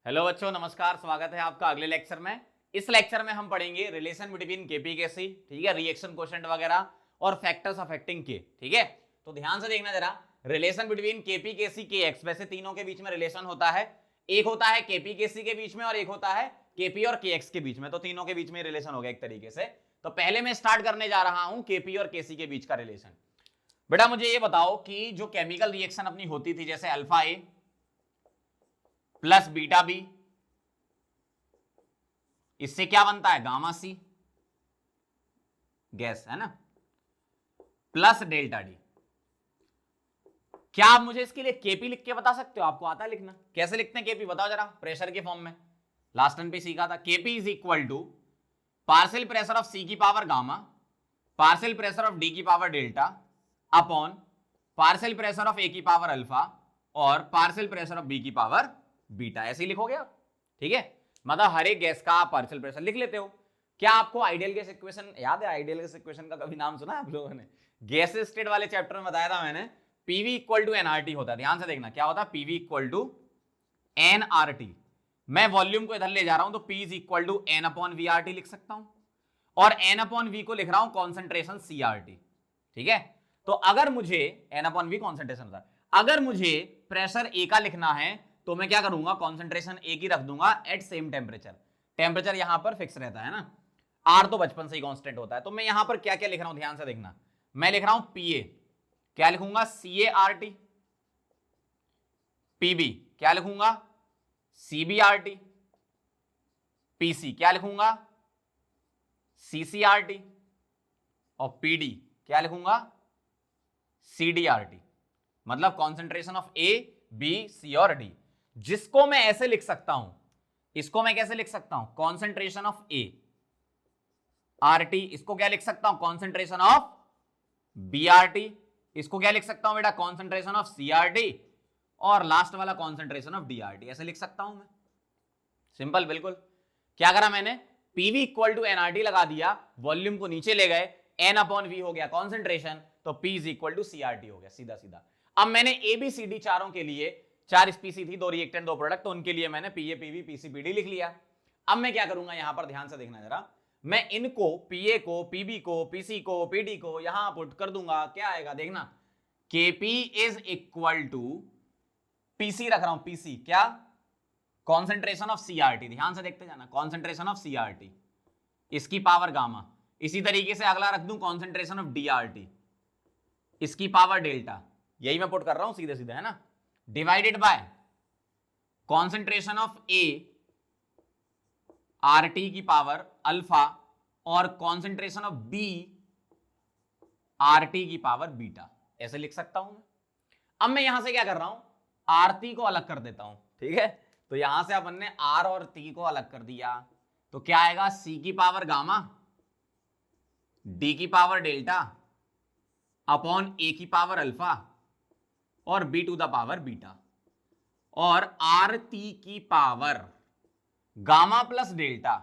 Hello बच्चों, नमस्कार। स्वागत है आपका अगले लेक्चर में। इस लेक्चर में हम पढ़ेंगे रिलेशन बिटवीन केपी केसी, ठीक है, रिएक्शन कोएफिशिएंट वगैरह और फैक्टर्स अफेक्टिंग के, ठीक है। तो ध्यान से देखना जरा, रिलेशन बिटवीन केपी केसी के एक्स, वैसे तीनों के बीच में रिलेशन होता है। एक होता है केपी केसी के बीच में और एक होता है केपी और के एक्स के बीच में, तो तीनों के बीच में रिलेशन हो गया एक तरीके से। तो पहले मैं स्टार्ट करने जा रहा हूं केपी और केसी के बीच का रिलेशन। बेटा मुझे ये बताओ कि जो केमिकल रिएक्शन अपनी होती थी, जैसे alpha A plus beta B, इससे क्या बनता है, गामा सी गैस, है ना, प्लस डेल्टा डी। क्या आप मुझे इसके लिए केपी लिख के बता सकते हो? आपको आता है लिखना? कैसे लिखते हैं केपी, बताओ जरा। प्रेशर के फॉर्म में लास्ट टाइम पे सीखा था। KP is equal to partial pressure of C की power gamma, partial pressure of D की power delta upon partial pressure of A की पावर अल्फा और पार्शियल प्रेशर ऑफ बी की पावर बीटा। ऐसे ही लिखोगे आप, ठीक है। मतलब हर एक गैस का आप पार्शियल प्रेशर लिख लेते हो। क्या आपको आइडियल गैस इक्वेशन याद है? आइडियल गैस इक्वेशन का कभी नाम सुना है आप लोगों ने? गैस स्टेट वाले चैप्टर में बताया था मैंने, पीवी इक्वल टू एनआरटी होता है। ध्यान से देखना क्या होता है, पीवी इक्वल टू एनआरटी। मैं वॉल्यूम को इधर ले जा रहा हूं तो P is equal to N upon V R T लिख सकता हूं, और एन अपॉन वी को लिख रहा हूं कॉन्सेंट्रेशन सी आर टी, ठीक है। तो अगर मुझे एन अपॉन वी कॉन्सेंट्रेशन था, अगर मुझे प्रेशर ए का लिखना है तो मैं क्या करूंगा, कॉन्सेंट्रेशन ए की रख दूंगा एट सेम टेम्परेचर। टेम्परेचर यहां पर फिक्स रहता है ना, आर तो बचपन से ही कांस्टेंट होता है। तो मैं यहां पर क्या क्या लिख रहा हूं, ध्यान से देखना। मैं लिख रहा हूं पी ए, क्या लिखूंगा, C A R T. PB क्या लिखूंगा, C B R T. PC क्या लिखूंगा, सी सी आर टी। और पीडी क्या लिखूंगा, सी डी आर टी। मतलब concentration of A, B, C और डी। जिसको मैं ऐसे लिख सकता हूं, इसको मैं कैसे लिख सकता हूं, concentration of A R T. इसको क्या लिख सकता हूं, concentration of B R T. इसको क्या लिख सकता हूं बेटा, concentration of C R T. और लास्ट वाला concentration of D R T. ऐसे लिख सकता हूं मैं, सिंपल बिल्कुल। क्या करा मैंने, पीवी इक्वल टू एनआरटी लगा दिया, वॉल्यूम को नीचे ले गए, एन अपॉन वी हो गया कॉन्सेंट्रेशन, तो P is equal to CRT हो गया, सीधा सीधा। अब मैंने ए बी सी डी चारों के लिए, चार स्पीसी थी, दो रिएक्टेंट दो प्रोडक्ट, तो उनके लिए मैंने पीए पीवी पीसी पीडी लिख लिया। अब मैं क्या करूंगा, यहां पर ध्यान से देखना जरा, मैं इनको पीए को, पीबी को, पीसी को, पीडी को यहां पुट कर दूंगा। क्या आएगा देखना, KP is equal to, PC रख रहा हूं, पीसी क्या, कॉन्सेंट्रेशन ऑफ सीआरटी। ध्यान से देखते जाना, कॉन्सेंट्रेशन ऑफ सीआरटी, इसकी पावर गामा। इसी तरीके से अगला रख दूं कॉन्सेंट्रेशन ऑफ डीआरटी, इसकी पावर डेल्टा। यही मैं पुट कर रहा हूं सीधे सीधे, है ना, divided by concentration of A RT की पावर अल्फा और कॉन्सेंट्रेशन ऑफ बी आरटी की पावर बीटा। ऐसे लिख सकता हूं मैं। अब मैं यहां से क्या कर रहा हूं, आरती को अलग कर देता हूं, ठीक है। तो यहां से अपन ने आर और टी को अलग कर दिया, तो क्या आएगा, सी की पावर गामा, डी की पावर डेल्टा अपॉन ए की पावर अल्फा और B to the power beta, और आर टी की power gamma plus delta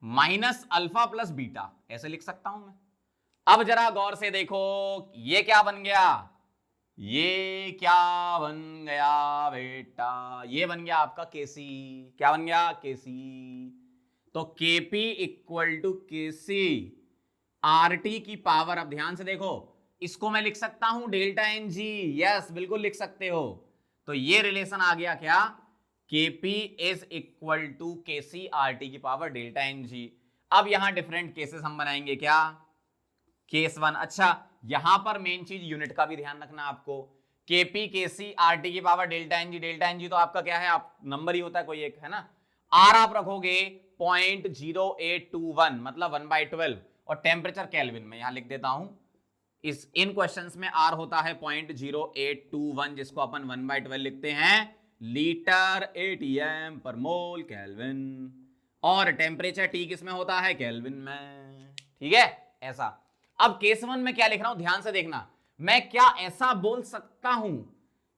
minus alpha plus beta. ऐसे लिख सकता हूं मैं। अब जरा गौर से देखो, ये क्या बन गया, ये क्या बन गया बेटा, ये बन गया आपका केसी। क्या बन गया, केसी। तो KP equal to KC RT की पावर, अब ध्यान से देखो, इसको मैं लिख सकता हूं डेल्टा एन जी। यस बिल्कुल लिख सकते हो। तो ये रिलेशन आ गया क्या, KP is equal to KC RT की पावर डेल्टा एन जी। अब यहां डिफरेंट केसेस हम बनाएंगे, क्या, केस वन। अच्छा, यहां पर मेन चीज यूनिट का भी ध्यान रखना आपको, केपी केसी आरटी की power delta N G. Delta N G तो आपका क्या है, आप नंबर ही होता है कोई एक, है ना। आर आप रखोगे 0.0821 मतलब 1/12, और टेम्परेचर केल्विन में यहां लिख देता हूं। इस इन क्वेश्चंस में आर होता है 0.0821, जिसको अपन 1/12 लिखते हैं लीटर एटीएम पर मोल केल्विन, और टेम्परेचर टी किसमें होता है, केल्विन में, ठीक है। ऐसा। अब केस वन में क्या लिख रहा हूं, ध्यान से देखना। मैं क्या ऐसा बोल सकता हूं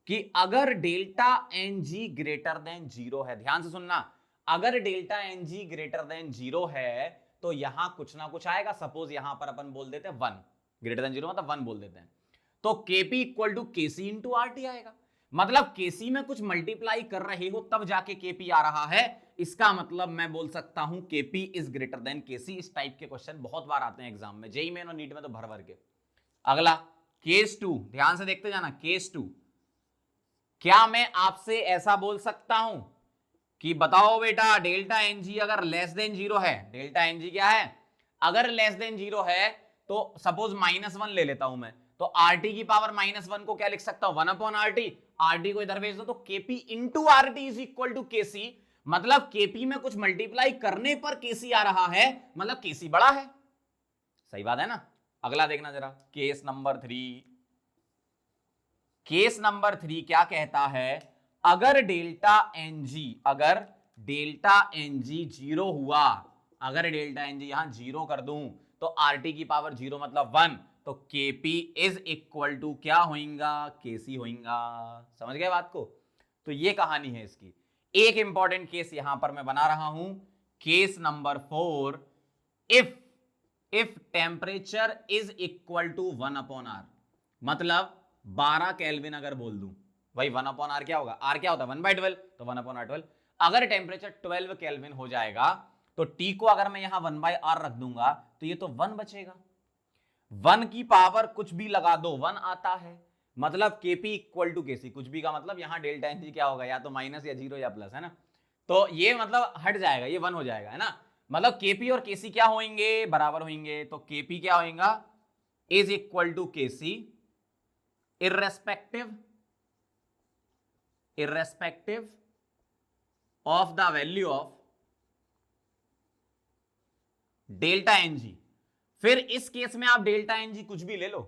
कि अगर delta N G greater than zero है, ध्यान से सुनना, अगर delta N G greater than zero है तो यहां कुछ ना कुछ आएगा। सपोज यहां पर अपन बोल देते हैं 1, ग्रेटर देन जीरो मतलब 1 बोल देते हैं, तो KP equal to KC into R T आएगा। मतलब केसी में कुछ मल्टीप्लाई कर रहे हो तब जाके केपी आ रहा है, इसका मतलब मैं बोल सकता हूं केपी इज ग्रेटर देन केसी। इस टाइप के क्वेश्चन बहुत बार आते हैं एग्जाम में, जेई में और नीट में तो भर भर के। अगला केस 2, ध्यान से देखते जाना। केस 2, क्या मैं आपसे ऐसा बोल सकता हूं कि बताओ बेटा डेल्टा एन जी अगर लेस देन जीरो है, डेल्टा एन जी क्या है, अगर लेस देन जीरो है तो सपोज -1 ले लेता हूं मैं, तो आर टी की पावर -1 को क्या लिख सकता हूं, 1/RT। आरटी को इधर भेज दो तो KP into R T is equal to KC, मतलब केपी में कुछ मल्टीप्लाई करने पर केसी आ रहा है, मतलब केसी बड़ा है। सही बात है ना। अगला देखना जरा, केस नंबर 3। केस नंबर 3 क्या कहता है, अगर डेल्टा एन जी, अगर डेल्टा एन जी जीरो हुआ, अगर डेल्टा एन जी यहां जीरो कर दूं तो आरटी की पावर जीरो मतलब 1, तो केपी इज इक्वल टू क्या होगा, केसी होगा। समझ गए बात को। तो ये कहानी है इसकी। एक इंपॉर्टेंट केस यहां पर मैं बना रहा हूं, case number 4। If temperature is equal to 1/R, मतलब 12 केल्विन अगर बोल दूं, भाई 1/R क्या होगा, R क्या होता है 1/12, तो 1/R12। अगर टेम्परेचर 12 केल्विन हो जाएगा तो T को अगर मैं यहां 1/R रख दूंगा तो ये तो 1 बचेगा। 1 की पावर कुछ भी लगा दो 1 आता है, मतलब केपी इक्वल टू केसी, कुछ भी का मतलब यहां डेल्टा एन जी क्या होगा, या तो माइनस या जीरो या प्लस, है ना। तो ये मतलब हट जाएगा, ये 1 हो जाएगा, है ना। मतलब केपी और केसी क्या होंगे, बराबर होंगे। तो केपी क्या होगा, is equal to KC irrespective of the value of delta NG. फिर इस केस में आप डेल्टा एनजी कुछ भी ले लो,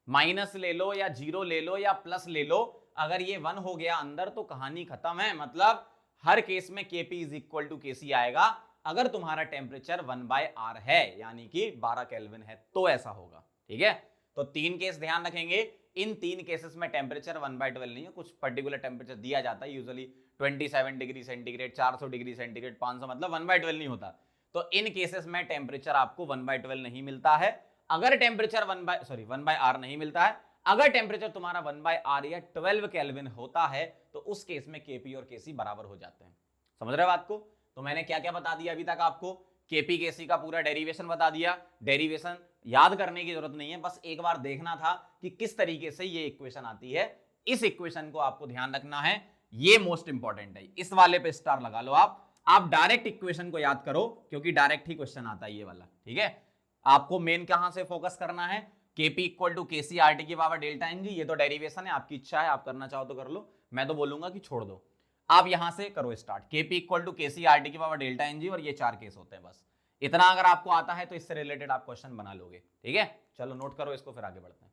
माइनस ले लो या जीरो ले लो या प्लस ले लो, अगर ये 1 हो गया अंदर तो कहानी खत्म है। मतलब हर केस में केपी इज इक्वल टू केसी आएगा अगर तुम्हारा टेम्परेचर 1/R है, यानी कि 12 केल्विन है तो ऐसा होगा। ठीक है, तो 3 केस ध्यान रखेंगे। इन 3 केसेस में टेम्परेचर 1/12 नहीं है, कुछ पर्टिकुलर टेम्परेचर दिया जाता है, usually 27 degree centigrade, 400 degree centigrade, 500, मतलब 1/12 नहीं होता। तो इन केसेस में टेम्परेचर आपको 1/12 नहीं मिलता है। अगर टेम्परेचर 1/R नहीं मिलता है, अगर टेम्परेचर तुम्हारा 1/R या 12 केल्विन होता है तो उस केस में केपी और केसी बराबर हो जाते हैं। समझ रहे बात को। तो मैंने क्या क्या बता दिया अभी तक आपको, केपी केसी का पूरा डेरिवेशन बता दिया। डेरिवेशन याद करने की जरूरत नहीं है, बस एक बार देखना था कि किस तरीके से ये इक्वेशन आती है। इस इक्वेशन को आपको ध्यान रखना है, ये मोस्ट इंपॉर्टेंट है। इस वाले पे स्टार लगा लो आप डायरेक्ट इक्वेशन को याद करो क्योंकि डायरेक्ट ही क्वेश्चन आता है ये वाला। ठीक है, आपको मेन कहां से फोकस करना है, KP equal to KC RT की पावर डेल्टा एनजी। ये तो डेरिवेशन है, आपकी इच्छा है, आप करना चाहो तो कर लो, मैं तो बोलूंगा कि छोड़ दो। आप यहां से करो start, KP equal to KC RT की पावर डेल्टा एनजी, और ये 4 केस होते हैं बस। इतना अगर आपको आता है तो इससे रिलेटेड आप क्वेश्चन बना लोगे। ठीक है, चलो नोट करो इसको, फिर आगे बढ़ते हैं।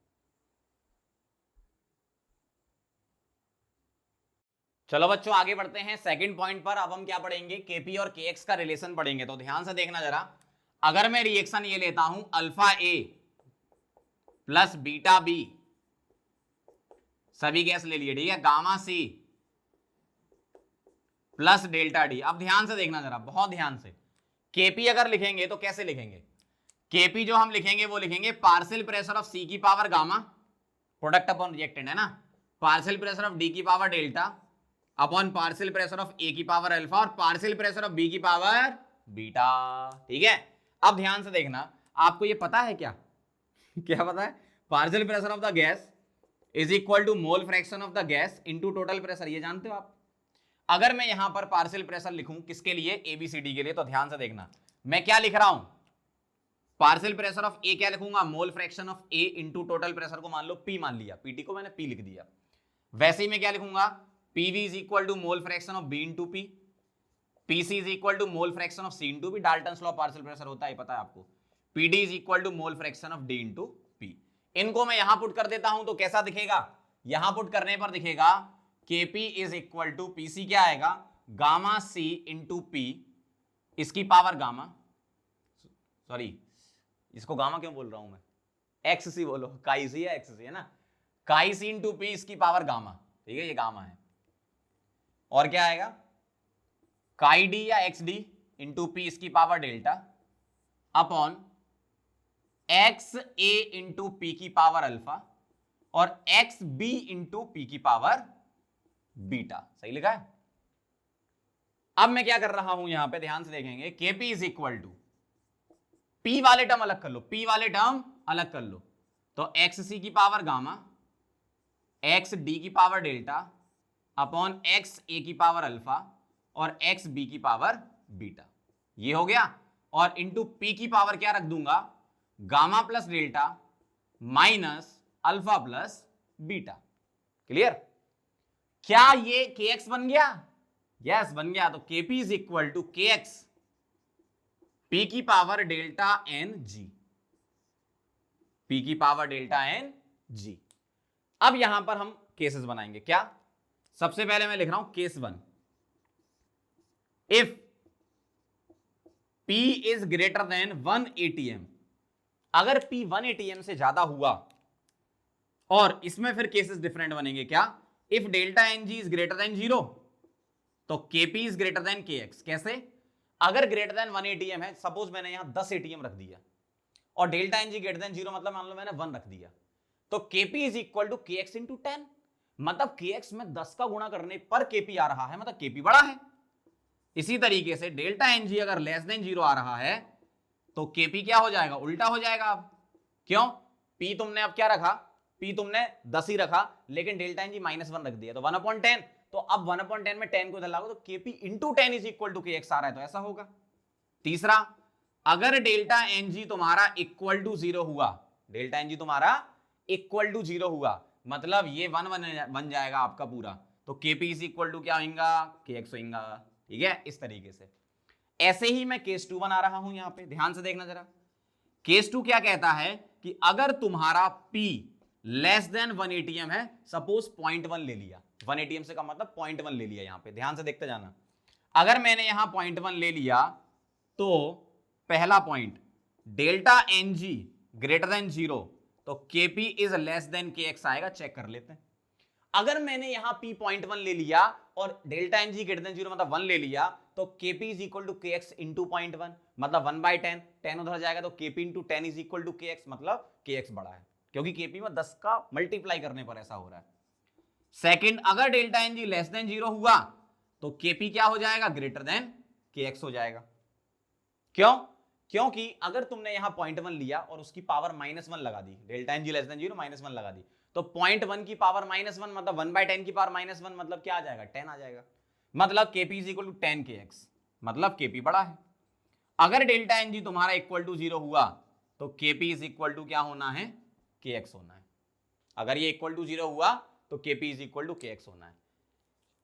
चलो बच्चों आगे बढ़ते हैं सेकंड पॉइंट पर। अब हम क्या पढ़ेंगे, केपी और केएक्स का रिलेशन पढ़ेंगे। तो ध्यान से देखना जरा, अगर मैं रिएक्शन ये लेता हूं alpha A plus beta B, सभी गैस ले लिए, ठीक है, gamma C plus delta D. अब ध्यान से देखना जरा, बहुत ध्यान से। केपी अगर लिखेंगे तो कैसे लिखेंगे, केपी जो हम लिखेंगे वो लिखेंगे पार्शियल प्रेशर ऑफ सी की power gamma, product upon reactant, है ना, पार्शियल प्रेशर ऑफ डी की power delta upon partial pressure of A की पावर अल्फा और पार्शियल प्रेशर ऑफ बी की पावर बीटा। ठीक है, अब ध्यान से देखना, आपको ये पता है क्या क्या पता है, partial pressure of the gas is equal to mole fraction of the gas into total pressure, ये जानते हो आप। अगर मैं यहां पर पार्शियल प्रेशर लिखूं किसके लिए, एबीसीडी के लिए, तो ध्यान से देखना मैं क्या लिख रहा हूं, पार्शियल प्रेशर ऑफ ए क्या लिखूंगा, मोल fraction of A into total pressure को मान लो पी मान लिया, पीटी को मैंने पी लिख दिया। वैसे ही मैं क्या लिखूंगा, PB is equal to mole fraction of B into P, PC is equal to mole fraction of C into B, Dalton's law partial pressure होता है पता है आपको, PD is equal to mole fraction of D into P. इनको मैं यहां put कर देता हूं तो कैसा दिखेगा, यहां पुट करने पर दिखेगा KP is equal to PC क्या आएगा, गामा सी इंटू पी, इसकी पावर गामा, सॉरी इसको गामा क्यों बोल रहा हूं मैं, एक्स सी बोलो, काई सी है एक्स सी, है ना, काई सी इंटू पी इसकी पावर गामा। ठीक है, ये गामा है। और क्या आएगा, काई डी या एक्स डी इंटू पी इसकी पावर डेल्टा अपॉन एक्स ए इंटू पी की पावर अल्फा और एक्स बी इंटू पी की पावर बीटा। सही लिखा है। अब मैं क्या कर रहा हूं यहां पे, ध्यान से देखेंगे, KP is equal to, P वाले टर्म अलग कर लो, पी वाले टर्म अलग कर लो, तो एक्स सी की पावर गामा, एक्स डी की पावर डेल्टा अपॉन एक्स ए की पावर अल्फा और एक्स बी की पावर बीटा, ये हो गया। और इंटू पी की पावर क्या रख दूंगा, gamma plus delta minus alpha plus beta. Clear? क्या ये के एक्स बन गया? यस बन गया। तो KP is equal to K X P की power delta N G, P की पावर डेल्टा एन जी। अब यहां पर हम केसेस बनाएंगे। क्या? सबसे पहले मैं लिख रहा हूं case 1, if P is greater than 1 ATM, अगर P 1 ATM से ज्यादा हुआ, और इसमें फिर केसेस डिफरेंट बनेंगे। क्या? If delta N G is greater than 0 तो KP is greater than K X. कैसे? अगर ग्रेटर देन 1 ATM है, सपोज मैंने यहां 10 ATM रख दिया और delta N G greater than 0 मतलब मान लो मैंने 1 रख दिया, तो KP is equal to K X into 10, मतलब के एक्स में 10 का गुणा करने पर केपी आ रहा है, मतलब केपी बड़ा है। इसी तरीके से डेल्टा एन जी अगर लेस देन 0 आ रहा है तो केपी क्या हो जाएगा, उल्टा हो जाएगा। अब क्यों? पी तुमने अब क्या रखा, पी तुमने 10 ही रखा, लेकिन डेल्टा एन जी -1 रख दिया, तो 1/10, तो अब 1/10 में 10 को इधर लागो, तो KP into 10 is equal to K X आ रहा है, तो ऐसा होगा। तीसरा, अगर डेल्टा एन जी तुम्हारा इक्वल टू 0 हुआ, डेल्टा एन जी तुम्हारा इक्वल टू 0 हुआ, मतलब ये 1 बन जाएगा आपका पूरा, तो केपी इज इक्वल टू क्या होगा, के एक्स होगा। ठीक है? इस तरीके से। ऐसे ही मैं केस 2 बना रहा हूं यहां पे, ध्यान से देखना जरा। केस 2 क्या कहता है कि अगर तुम्हारा P लेस देन 1 ATM है, सपोज 0.1 ले लिया, 1 ATM से का मतलब 0.1 ले लिया, यहां पे ध्यान से देखते जाना। अगर मैंने यहां 0.1 ले लिया तो पहला point, delta N G greater than 0 तो KP is less than K X आएगा, चेक कर लेते हैं। अगर मैंने यहां P 0.1 ले लिया और delta N G greater than 0 मतलब 1 ले लिया, तो KP is equal to K X into 0.1 मतलब 1/10, 10 उधर जाएगा तो KP into 10 is equal to K X, मतलब के एक्स बड़ा है, क्योंकि केपी में 10 का मल्टीप्लाई करने पर ऐसा हो रहा है। सेकंड, अगर delta N G less than 0 हुआ तो केपी क्या हो जाएगा, ग्रेटर देन के एक्स हो जाएगा। क्यों? क्योंकि अगर तुमने यहां 0.1 लिया और उसकी पावर -1 लगा दी, delta N G less than 0 -1 लगा दी, तो 0.1 की पावर -1 मतलब 1/10 की पावर -1 मतलब क्या आ जाएगा, 10 आ जाएगा, मतलब केपी इज इक्वल टू 10 के एक्स, मतलब केपी बड़ा है। अगर डेल्टा एन जी तुम्हारा इक्वल टू 0 हुआ तो केपी इज इक्वल टू क्या होना है, के एक्स होना है। अगर ये इक्वल टू 0 हुआ तो KP is equal to K x होना है।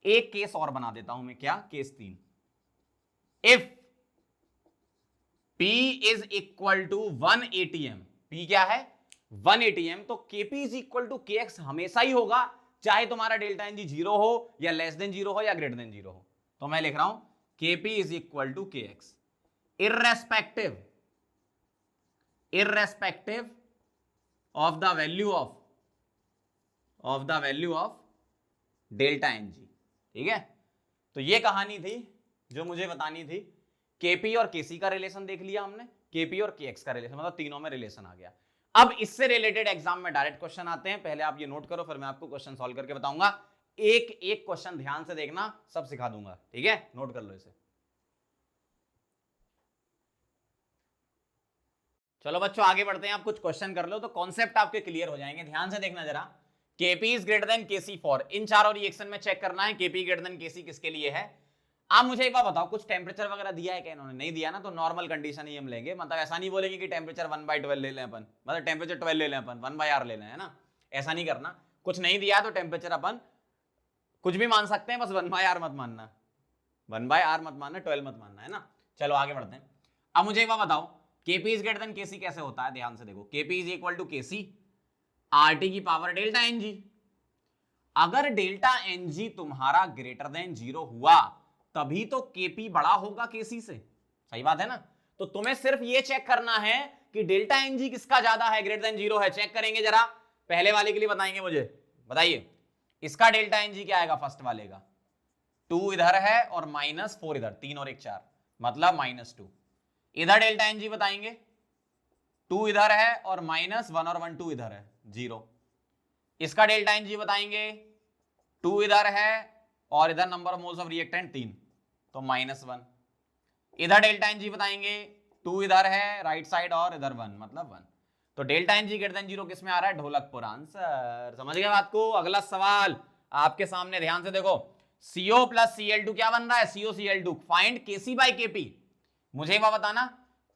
एक केस और बना देता हूं मैं, क्या? Case 3, if P is equal to 1 ATM, P क्या है, 1 ATM, तो KP is equal to K X हमेशा ही होगा, चाहे तुम्हारा डेल्टा एन जी 0 हो या लेस देन 0 हो या ग्रेटर देन 0 हो। तो मैं लिख रहा हूं KP is equal to K X irrespective of the value of delta N G. ठीक है? तो ये कहानी थी जो मुझे बतानी थी। केपी और केसी का रिलेशन देख लिया हमने, केपी और केएक्स का रिलेशन, मतलब तीनों में रिलेशन आ गया। अब इससे रिलेटेड एग्जाम में डायरेक्ट क्वेश्चन आते हैं, पहले आप ये नोट करो, फिर मैं आपको क्वेश्चन सॉल्व करके बताऊंगा। एक एक क्वेश्चन ध्यान से देखना, सब सिखा दूंगा। ठीक है? नोट कर लो इसे। चलो बच्चों आगे बढ़ते हैं, आप कुछ क्वेश्चन कर लो तो कॉन्सेप्ट आपके क्लियर हो जाएंगे। ध्यान से देखना जरा, KP is greater than KC for, इन चारों रिएक्शन में चेक करना है केपी ग्रेटर देन केसी किसके लिए है। आप मुझे एक बार बताओ, कुछ टेम्परेचर वगैरह दिया है क्या इन्होंने? नहीं दिया ना, तो नॉर्मल कंडीशन ही हम लेंगे, मतलब ऐसा नहीं बोलेंगे कि टेम्परेचर 1/12 ले लें अपन, मतलब टेम्परेचर 12 ले लें अपन, 1/r ले लें, है ना, ऐसा नहीं करना। कुछ नहीं दिया तो टेम्परेचर अपन कुछ भी मान सकते हैं, बस 1/r मत मानना, 1/r मत मानना, 12 मत मानना, है ना। चलो आगे बढ़ते हैं। अब मुझे एक बार बताओ, KP is greater than KC कैसे होता है? ध्यान से देखो, KP is equal to KC RT की पावर डेल्टा एनजी। अगर डेल्टा एनजी तुम्हारा ग्रेटर देन 0 हुआ तभी तो केपी बड़ा होगा केसी से, सही बात है ना। तो तुम्हें सिर्फ ये चेक करना है कि डेल्टा एनजी किसका ज्यादा है, ग्रेटर देन 0 है। चेक करेंगे जरा, पहले वाले के लिए बताएंगे मुझे, बताइए इसका डेल्टा एनजी क्या आएगा, फर्स्ट वाले का 2 इधर है और -4 इधर, 3 और 1 4, मतलब -2। इधर डेल्टा एनजी बताएंगे, 2 इधर है और -1 और 1 2 इधर है, 0। इसका डेल्टा एनजी बताएंगे, 2 इधर है और इधर number of moles of reactant 3, तो -1। इधर डेल्टा एन जी बताएंगे, 2 इधर है राइट साइड और इधर 1, मतलब 1। तो delta N G greater than 0 किस में आ रहा है? ढोलकपुर। आंसर समझ गए बात को। अगला सवाल आपके सामने, ध्यान से देखो। CO प्लस Cl2 क्या बन रहा है? COCl2। Find Kc by Kp। मुझे एक बात बताना,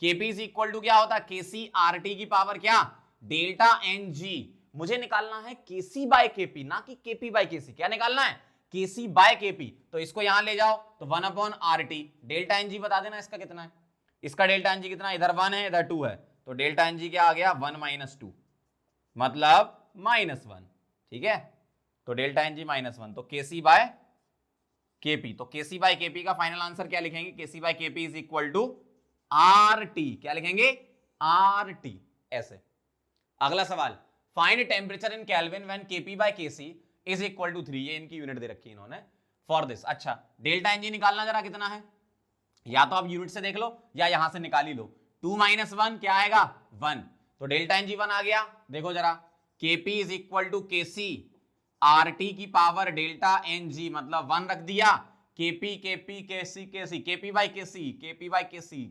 Kp इज इक्वल टू क्या होता है? Kc RT की पावर क्या? Delta Ng। मुझे निकालना है Kc बाय Kp, ना कि Kp बाय Kc। क्या निकालना है? Kc by Kp। तो इसको यहां ले जाओ, तो 1/RT। डेल्टा Ng बता देना इसका कितना है। इसका डेल्टा Ng कितना? इधर 1 है, इधर 2 है, तो डेल्टा Ng क्या आ गया? 1 - 2, मतलब -1। ठीक है, तो डेल्टा Ng -1, तो Kc बाय Kp। तो Kc बाय Kp का फाइनल आंसर क्या लिखेंगे? Kc by Kp is equal to RT। क्या लिखेंगे? RT, ऐसे। अगला सवाल, find temperature in kelvin when Kp by Kc is equal to 3। ये इनकी यूनिट दे रखी है इन्होंने फॉर दिस। अच्छा, डेल्टा Ng निकालना जरा कितना है, या तो आप यूनिट से देख लो या यहां से निकाल ही लो। 2 - 1 क्या आएगा? 1। तो डेल्टा Ng 1 आ गया। देखो जरा, Kp is equal to Kc RT की पावर डेल्टा Ng, मतलब 1 रख दिया। Kp Kp Kc Kc Kp by Kc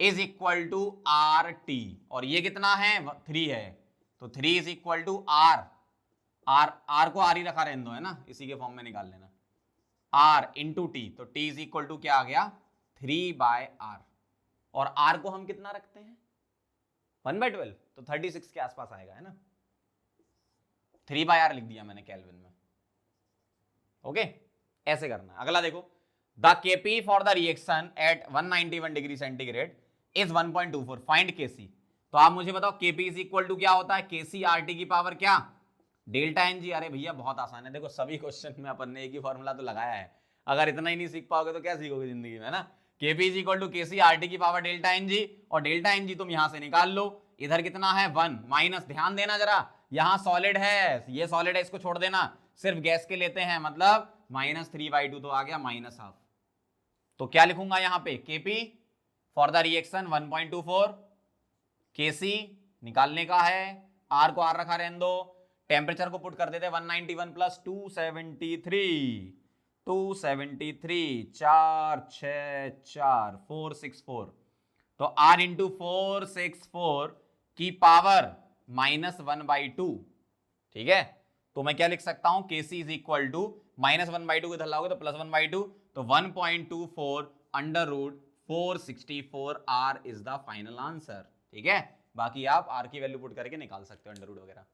is equal to RT, और ये कितना है? 3 है, तो 3 इज इक्वल टू R को R ही रखा रहने दो, है ना, इसी के फॉर्म में निकाल लेना। R इंटू T, तो T इज इक्वल टू क्या आ गया? 3/R। और R को हम कितना रखते हैं? 1/12, तो 36 के आसपास आएगा, है ना। 3/R लिख दिया मैंने केल्विन में। ओके, ऐसे करना है। अगला देखो, the Kp for the reaction at 191 degree centigrade is 1.24। Find Kc। तो आप मुझे बताओ Kp इज इक्वल टू क्या होता है? Kc RT की पावर क्या? Delta Ng। अरे भैया बहुत आसान है, देखो सभी क्वेश्चन में अपन ने एक ही फॉर्मूला तो लगाया है। अगर इतना ही नहीं सीख पाओगे तो क्या सीखोगे जिंदगी में, है ना। Kp is equal to Kc RT की पावर डेल्टा Ng, और डेल्टा Ng तुम यहां से निकाल लो। इधर कितना है? 1 माइनस, ध्यान देना जरा, यहां सॉलिड है, ये सॉलिड है, इसको छोड़ देना, सिर्फ गैस के लेते हैं, मतलब -3/2, तो आ गया -1/2। तो क्या लिखूंगा यहां पे? Kp for the reaction 1.24, Kc निकालने का है, R को R रखा रहने दो, टेम्परेचर को पुट कर देते 191 प्लस 273, 4 6 4 464, तो R इंटू 464 की पावर -1/2। ठीक है, तो मैं क्या लिख सकता हूं? Kc इज इक्वल टू -1/2 को इधर लाओगे तो +1/2, तो 1.24 √ 464 R is the final answer. ठीक है, बाकी आप R की वैल्यू पुट करके निकाल सकते हो, √ वगैरह।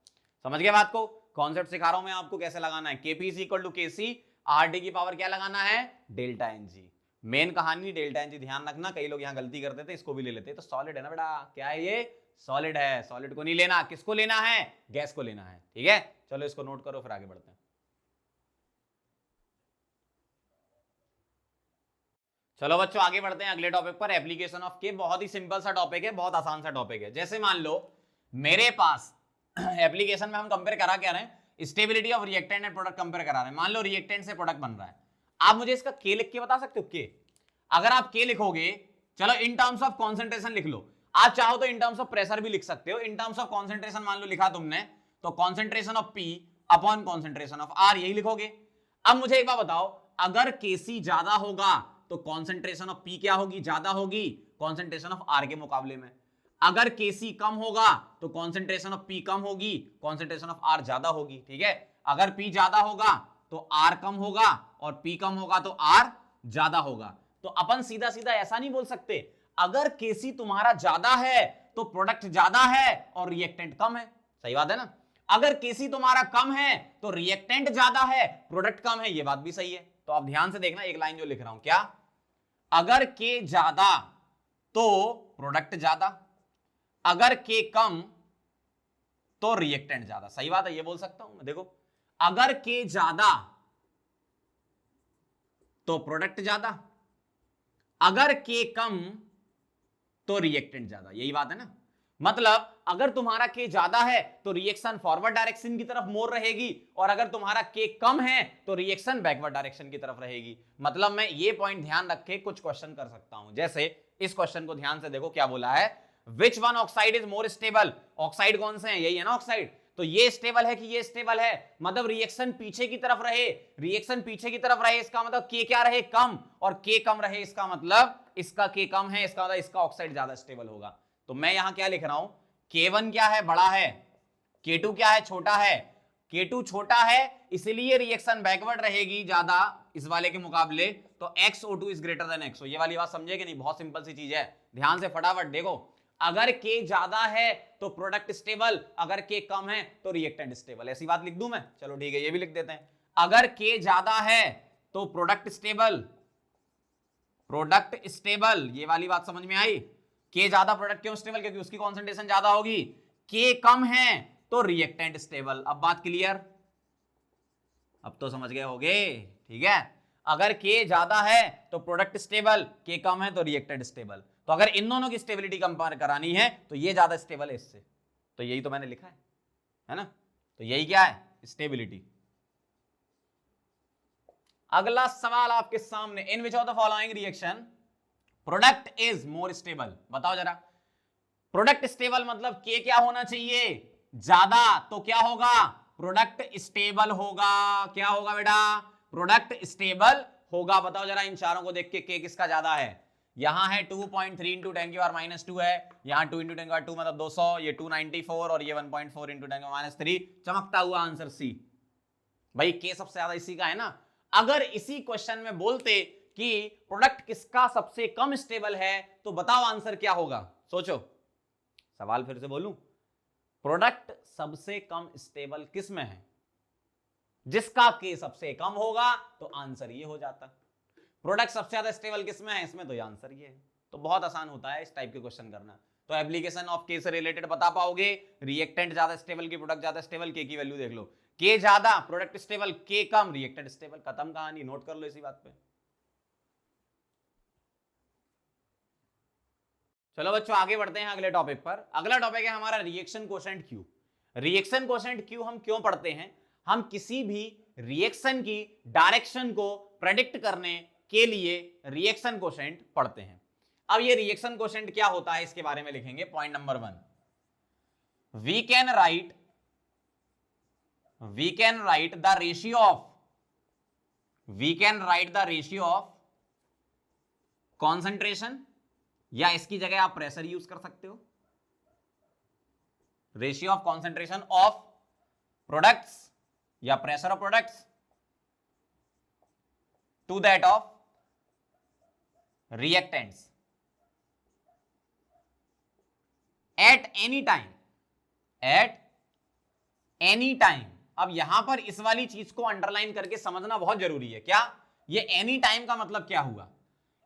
समझ गए बात को? कॉन्सेप्ट सिखा रहा हूं मैं आपको कैसे लगाना है। Kp is equal to Kc RT की पावर क्या लगाना है? Delta Ng। मेन कहानी डेल्टा Ng, ध्यान रखना, कई लोग यहां गलती करते थे, इसको भी ले लेते। तो सॉलिड है ना बेटा, क्या है ये? सॉलिड है। सॉलिड को नहीं लेना, किसको लेना है? गैस को लेना है। ठीक है, चलो इसको नोट करो, फिर आगे बढ़ते हैं। चलो बच्चों आगे बढ़ते हैं अगले टॉपिक पर, एप्लीकेशन ऑफ के। बहुत ही सिंपल सा टॉपिक है, बहुत आसान सा टॉपिक है। जैसे मान लो मेरे पास एप्लीकेशन में हम कंपेयर करा क्या रहे हैं? Stability of reactant and product compare करा रहे हैं। मान लो रिएक्टेंट से प्रोडक्ट बन रहा है, आप मुझे इसका के लिख के बता सकते हो? के अगर आप के लिखोगे, चलो इन टर्म्स ऑफ कॉन्सेंट्रेशन लिख लो, आप चाहो तो इन टर्म्स ऑफ प्रेशर भी लिख सकते हो। इन टर्म्स ऑफ कॉन्सेंट्रेशन मान लो लिखा तुमने, तो concentration of P upon concentration of R, यही लिखोगे। अब मुझे एक बात बताओ, अगर केसी ज्यादा होगा तो कॉन्सेंट्रेशन ऑफ पी क्या होगी? ज्यादा होगी कॉन्सेंट्रेशन ऑफ आर के मुकाबले में। अगर केसी कम होगा तो कॉन्सेंट्रेशन ऑफ पी कम होगी, कॉन्सेंट्रेशन ऑफ आर ज्यादा होगी। ठीक है, अगर पी ज्यादा होगा तो आर कम होगा, और पी कम होगा तो आर ज्यादा होगा। तो अपन सीधा सीधा ऐसा नहीं बोल सकते, अगर केसी तुम्हारा ज्यादा है तो प्रोडक्ट ज्यादा है और रिएक्टेंट कम है। सही बात है ना? अगर केसी तुम्हारा कम है तो रिएक्टेंट ज्यादा है, प्रोडक्ट कम है, ये बात भी सही है। तो आप ध्यान से देखना, एक लाइन जो लिख रहा हूं, क्या? अगर के ज्यादा तो प्रोडक्ट ज्यादा, अगर के कम तो रिएक्टेंट ज्यादा। सही बात है, ये बोल सकता हूं मैं। देखो, अगर के ज्यादा तो प्रोडक्ट ज्यादा, अगर के कम तो रिएक्टेंट ज्यादा, यही बात है ना। मतलब अगर तुम्हारा के ज्यादा है तो रिएक्शन फॉरवर्ड डायरेक्शन की तरफ मोर रहेगी, और अगर तुम्हारा के कम है तो रिएक्शन बैकवर्ड डायरेक्शन की तरफ रहेगी। मतलब मैं ये पॉइंट ध्यान रख के कुछ क्वेश्चन कर सकता हूं। जैसे इस क्वेश्चन को ध्यान से देखो, क्या बोला है? Which one oxide is more stable? Oxide कौन से हैं? यही है ना ऑक्साइड। तो ये स्टेबल है कि ये स्टेबल है, मतलब रिएक्शन पीछे की तरफ रहे, रिएक्शन पीछे की तरफ रहे इसका मतलब के क्या रहे, कम, और के कम रहे इसका मतलब इसका के कम है, इसका मतलब इसका ऑक्साइड ज्यादा स्टेबल होगा। तो मैं यहां क्या लिख रहा हूं, K1 क्या है, बड़ा है, K2 क्या है, छोटा है, K2 छोटा है इसलिए रिएक्शन बैकवर्ड रहेगी ज्यादा इस वाले के मुकाबले, तो XO2 is greater then XO। ये वाली बात समझे कि नहीं, बहुत सिंपल सी चीज है, ध्यान से फटाफट देखो। अगर K ज्यादा है तो प्रोडक्ट स्टेबल, अगर K कम है तो रिएक्टेंट स्टेबल, ऐसी बात लिख दूं मैं, चलो ठीक है ये भी लिख देते हैं। अगर K ज्यादा है तो प्रोडक्ट स्टेबल, प्रोडक्ट स्टेबल, ये वाली बात समझ में आई। K ज्यादा प्रोडक्ट क्यों स्टेबल, क्योंकि उसकी कॉन्सेंट्रेशन ज्यादा होगी। K कम है तो रिएक्टेंट स्टेबल। अब बात क्लियर, अब तो समझ गए होगे, ठीक है। अगर K ज्यादा है तो प्रोडक्ट स्टेबल, K कम है तो रिएक्टेंट स्टेबल। तो अगर इन दोनों की स्टेबिलिटी कंपेयर करानी है तो ये ज्यादा स्टेबल है इससे, तो यही तो मैंने लिखा है ना, तो यही क्या है, स्टेबिलिटी। अगला सवाल आपके सामने, in which of the following reaction product is more stable, बताओ जरा। प्रोडक्ट स्टेबल मतलब K क्या होना चाहिए, ज्यादा, तो क्या होगा, प्रोडक्ट स्टेबल होगा। क्या होगा बेटा, प्रोडक्ट स्टेबल होगा। बताओ जरा इन चारों को देख के K किसका ज्यादा है। यहां है 2.3 इंटू 10 की पावर -2 है, यहां 2 इंटू 10 की पावर 2 मतलब 200, ये 294 और ये 1.4 इंटू 10 की पावर -3, चमकता हुआ आंसर C। भाई K सबसे ज्यादा इसी का है ना। अगर इसी क्वेश्चन में बोलते कि प्रोडक्ट किसका सबसे कम स्टेबल है तो बताओ आंसर क्या होगा, सोचो, सवाल फिर से बोलूं, प्रोडक्ट सबसे कम स्टेबल किस में है, जिसका K सबसे कम होगा तो आंसर ये हो जाता। प्रोडक्ट सबसे ज्यादा स्टेबल किस में है, इसमें, तो ये आंसर ये है। तो बहुत आसान होता है इस टाइप के क्वेश्चन करना। तो एप्लीकेशन ऑफ K से रिलेटेड बता पाओगे, रिएक्टेंट ज्यादा स्टेबल की प्रोडक्ट ज्यादा स्टेबल, K की वैल्यू देख लो, K ज्यादा प्रोडक्ट स्टेबल, K कम रिएक्टेंट स्टेबल, खत्म कहानी, नोट कर लो इसी बात पे। चलो बच्चों आगे बढ़ते हैं अगले टॉपिक पर। अगला टॉपिक है हमारा reaction quotient Q। Reaction quotient Q हम क्यों पढ़ते हैं, हम किसी भी रिएक्शन की डायरेक्शन को प्रेडिक्ट करने के लिए रिएक्शन कोशेंट पढ़ते हैं। अब ये रिएक्शन कोशेंट क्या होता है इसके बारे में लिखेंगे। Point number 1, we can write the ratio of concentration, या इसकी जगह आप प्रेशर यूज कर सकते हो, ratio of concentration of products या pressure of products to that of reactants at any time. अब यहां पर इस वाली चीज को अंडरलाइन करके समझना बहुत जरूरी है। क्या ये एनी टाइम का मतलब क्या हुआ,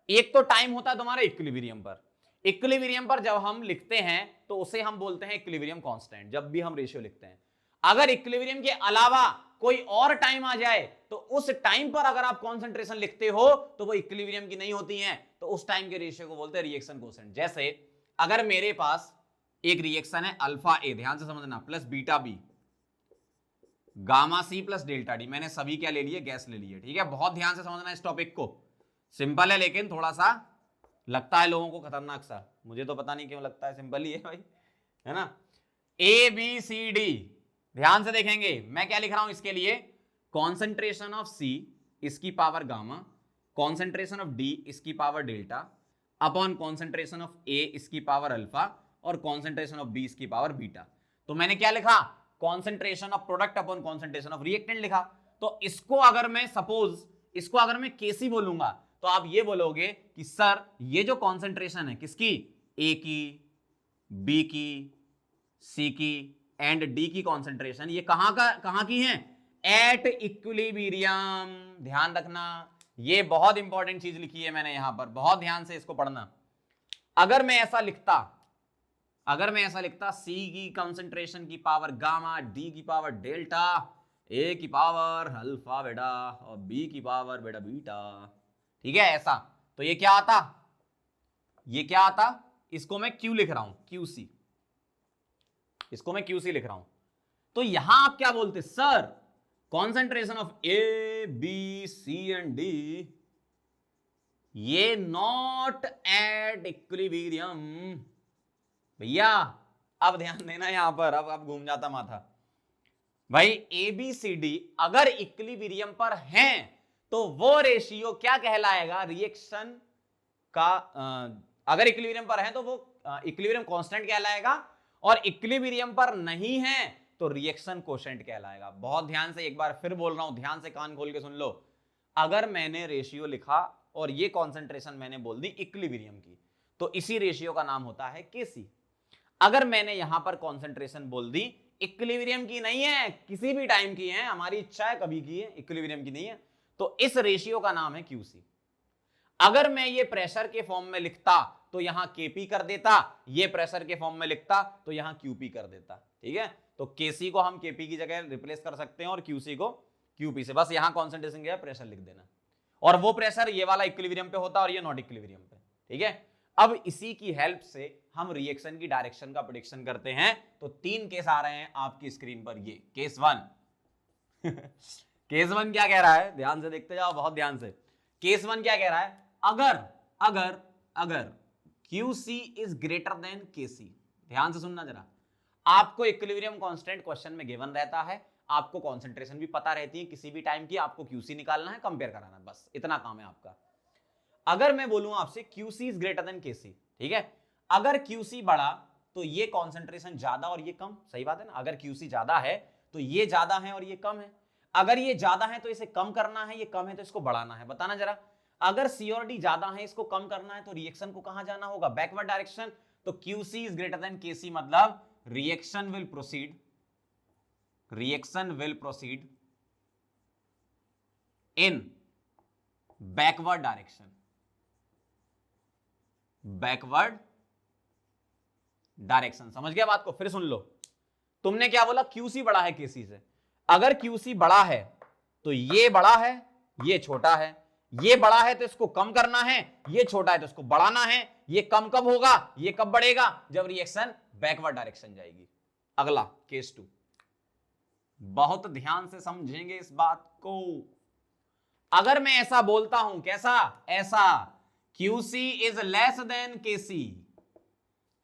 एक तो टाइम होता है तुम्हारा इक्विलिब्रियम पर, इक्विलिब्रियम पर जब हम लिखते हैं तो उसे हम बोलते हैं इक्विलिब्रियम कांस्टेंट, जब भी हम रेशियो लिखते हैं। अगर इक्विलिब्रियम के अलावा कोई और टाइम आ जाए तो उस टाइम पर अगर आप कॉन्सेंट्रेशन लिखते हो तो वो इक्विलिब्रियम की नहीं होती हैं, तो उस टाइम के रेशियो को बोलते हैं रिएक्शन कोसेंट। जैसे अगर मेरे पास एक रिएक्शन है अल्फा ए, ध्यान से समझना, plus beta B, gamma C plus delta D, मैंने सभी क्या ले लिए, गैस ले लिए, ठीक है। बहुत ध्यान से समझना इस टॉपिक को, सिंपल है लेकिन थोड़ा सा लगता है लोगों को खतरनाक सा, मुझे तो पता नहीं क्यों लगता है, सिंपल ही है भाई, है ना। ए बी सी डी, ध्यान से देखेंगे मैं क्या लिख रहा हूं इसके लिए, कॉन्सेंट्रेशन ऑफ सी इसकी power gamma, concentration of D इसकी power delta, upon concentration of A इसकी पावर अल्फा, और कॉन्सेंट्रेशन ऑफ बी इसकी पावर बीटा। तो मैंने क्या लिखा, concentration of product upon concentration of reactant लिखा। तो इसको अगर मैं सपोज इसको अगर मैं केसी बोलूंगा तो आप ये बोलोगे कि सर ये जो कॉन्सेंट्रेशन है किसकी, ए की, बी की, सी की एंड डी की कॉन्सेंट्रेशन, ये कहां की है, एट इक्विलिब्रियम। ध्यान रखना ये बहुत इंपॉर्टेंट चीज लिखी है मैंने यहां पर, बहुत ध्यान से इसको पढ़ना। अगर मैं ऐसा लिखता सी की कंसंट्रेशन की पावर गामा, डी की पावर डेल्टा, ए की पावर अल्फा बेटा और बी की पावर बेटा बीटा, ठीक है ऐसा, तो ये क्या आता, इसको मैं क्यू लिख रहा हूं, क्यूसी, इसको मैं क्यूसी लिख रहा हूं। तो यहां आप क्या बोलते, sir concentration of A B C and D ये नॉट एट इक्विलिब्रियम। भैया अब ध्यान देना यहां पर, अब घूम जाता माथा। भाई ए बी सी डी अगर इक्विलिब्रियम पर हैं तो वो रेशियो क्या कहलाएगा, रिएक्शन का अगर इक्विलिब्रियम पर है तो वो इक्विलिब्रियम कांस्टेंट कहलाएगा, और इक्विलिब्रियम पर नहीं है तो रिएक्शन कोशेंट कहलाएगा। बहुत ध्यान से, एक बार फिर बोल रहा हूं, ध्यान से कान खोल के सुन लो। अगर मैंने रेशियो लिखा और ये कॉन्सेंट्रेशन मैंने बोल दी इक्विलिब्रियम की, तो इसी रेशियो का नाम होता है केसी। अगर मैंने यहां पर कॉन्सेंट्रेशन बोल दी इक्विलिब्रियम की नहीं है, किसी भी टाइम की है, हमारी इच्छा है कभी की है, इक्विलिब्रियम की नहीं है, तो इस रेशियो का नाम है क्यूसी। अगर मैं ये प्रेशर के फॉर्म में लिखता तो यहां केपी कर देता, ये प्रेशर के फॉर्म में लिखता तो यहां क्यूपी कर देता। ठीक है, तो केसी को हम केपी की जगह रिप्लेस कर सकते हैं और क्यूसी को क्यूपी से, बस यहां कॉन्सेंट्रेशन क्या है, प्रेशर लिख देना, और वो प्रेशर ये वाला इक्विलिब्रियम पे होता और ये नॉट इक्विलिब्रियम पे। ठीक है, अब इसी की हेल्प से हम रिएक्शन की डायरेक्शन का प्रेडिक्शन करते हैं। तो 3 केस आ रहे हैं आपकी स्क्रीन पर, ये केस 1 केस 1 क्या कह रहा है, ध्यान से देखते जाओ, बहुत ध्यान से। केस 1 क्या कह रहा है, अगर QC is greater then KC, ध्यान से सुनना जरा, आपको इक्विलिब्रियम कांस्टेंट क्वेश्चन में गिवन रहता है, आपको कॉन्सेंट्रेशन भी पता रहती है किसी भी टाइम की, आपको QC निकालना है, कंपेयर कराना है, बस इतना काम है आपका। अगर मैं बोलूं आपसे QC is greater then KC, ठीक है, अगर QC बढ़ा तो ये कॉन्सेंट्रेशन ज्यादा और ये कम, सही बात है ना, अगर QC ज्यादा है तो ये ज्यादा है और ये कम है, अगर ये ज्यादा है तो इसे कम करना है, ये कम है तो इसको बढ़ाना है, बताना जरा। अगर C और D ज्यादा है, इसको कम करना है, तो रिएक्शन को कहां जाना होगा, बैकवर्ड डायरेक्शन। तो QC is greater then KC मतलब reaction will proceed in backward direction, समझ गया बात को, फिर सुन लो। तुमने क्या बोला, QC बड़ा है KC से, अगर QC बड़ा है तो ये बड़ा है, ये छोटा है, ये बड़ा है तो इसको कम करना है, ये छोटा है तो इसको बढ़ाना है। ये कम कब होगा, ये कब बढ़ेगा, जब रिएक्शन बैकवर्ड डायरेक्शन जाएगी। अगला केस 2, बहुत ध्यान से समझेंगे इस बात को। अगर मैं ऐसा बोलता हूं, कैसा, ऐसा, QC is less then KC,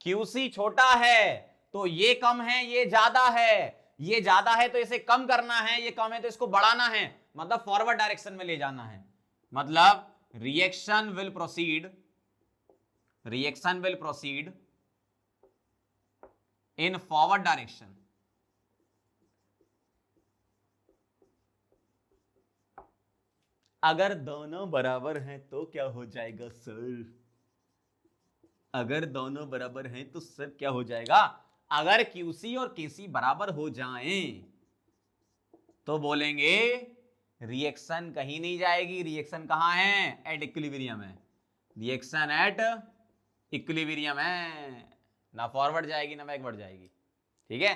QC छोटा है तो ये कम है, ये ज्यादा है, ये ज्यादा है तो इसे कम करना है, ये कम है तो इसको बढ़ाना है, मतलब फॉरवर्ड डायरेक्शन में ले जाना है, मतलब reaction will proceed in forward direction. अगर दोनों बराबर हैं तो क्या हो जाएगा सर, अगर दोनों बराबर हैं तो सर क्या हो जाएगा, अगर QC और KC बराबर हो जाएं तो बोलेंगे रिएक्शन कहीं नहीं जाएगी, रिएक्शन कहां है, एट इक्विलिब्रियम है, रिएक्शन एट इक्विलिब्रियम है, ना फॉरवर्ड जाएगी ना बैकवर्ड जाएगी। ठीक है,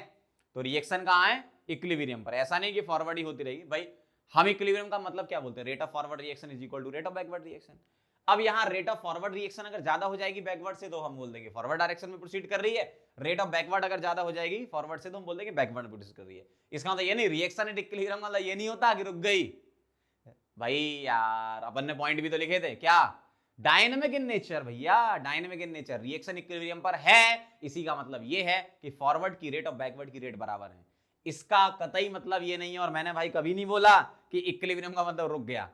तो रिएक्शन कहां है, इक्विलिब्रियम पर, ऐसा नहीं कि फॉरवर्ड ही होती रहेगी भाई। हम इक्विलिब्रियम का मतलब क्या बोलते हैं, rate of forward reaction is equal to rate of backward reaction. अब यहाँ रेट ऑफ फॉरवर्ड रिएक्शन अगर ज्यादा हो जाएगी बैकवर्ड से तो हम बोल देंगे फॉरवर्ड डायरेक्शन में प्रोसीड कर रही है, रेट ऑफ बैकवर्ड अगर ज्यादा हो जाएगी फॉरवर्ड से तो हम बोल देंगे बैकवर्ड में प्रोसीड कर रही है। इसका मतलब ये नहीं रिएक्शन एट इक्विलिब्रियम मतलब ये नहीं होता कि रुक गई भाई, यार अपन ने पॉइंट भी तो लिखे थे, क्या, डायनेमिक इन नेचर, भैया dynamic in nature, reaction equilibrium पर है, इसी का मतलब ये है कि फॉरवर्ड की रेट और बैकवर्ड की रेट बराबर है। इसका कतई मतलब ये नहीं है, और मैंने भाई कभी नहीं बोला कि इक्विलिब्रियम का मतलब रुक गया,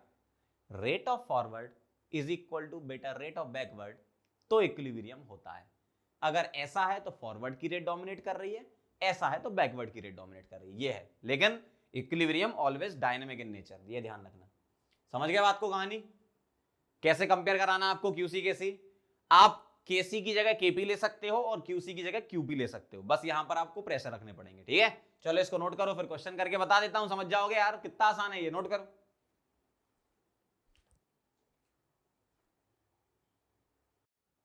rate of forward is equal to बेटा रेट ऑफ बैकवर्ड, तो इक्विलिब्रियम होता है। अगर ऐसा है तो फॉरवर्ड की रेट डोमिनेट कर रही है, ऐसा है तो बैकवर्ड की रेट डोमिनेट कर रही है, ये है। लेकिन equilibrium always dynamic in nature, ये ध्यान रखना। समझ गए बात को, कहानी कैसे कंपेयर कराना आपको QC KC, आप KC की जगह KP ले सकते हो और QC की जगह QP ले सकते हो, बस यहां पर आपको प्रेशर रखने पड़ेंगे। ठीक है, चलो इसको नोट करो, फिर क्वेश्चन करके बता देता हूं, समझ जाओगे यार, कितना आसान है ये, नोट करो।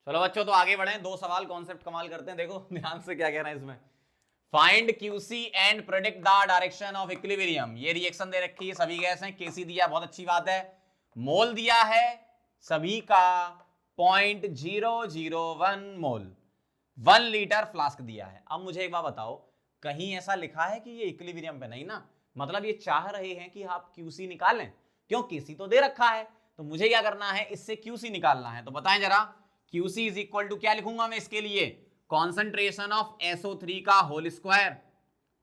चलो बच्चों तो आगे बढ़े, 2 सवाल कॉन्सेप्ट कमाल करते हैं, देखो ध्यान से क्या कह रहे हैं इसमें। Find QC and predict the direction of equilibrium. ये रिएक्शन दे रखी है, सभी गैस हैं, KC दिया, बहुत अच्छी बात है, मोल दिया है सभी का 0.001 मोल, 1 लीटर फ्लास्क दिया है। अब मुझे एक बात बताओ, कहीं ऐसा लिखा है कि ये इक्विलिब्रियम पे नहीं ना, मतलब ये चाह रहे हैं कि आप QC निकालें, क्यों, KC तो दे रखा है, तो मुझे क्या करना है, इससे QC निकालना है। तो बताएं जरा, QC इज इक्वल टू क्या लिखूंगा मैं इसके लिए, कॉन्सेंट्रेशन ऑफ SO3 का whole square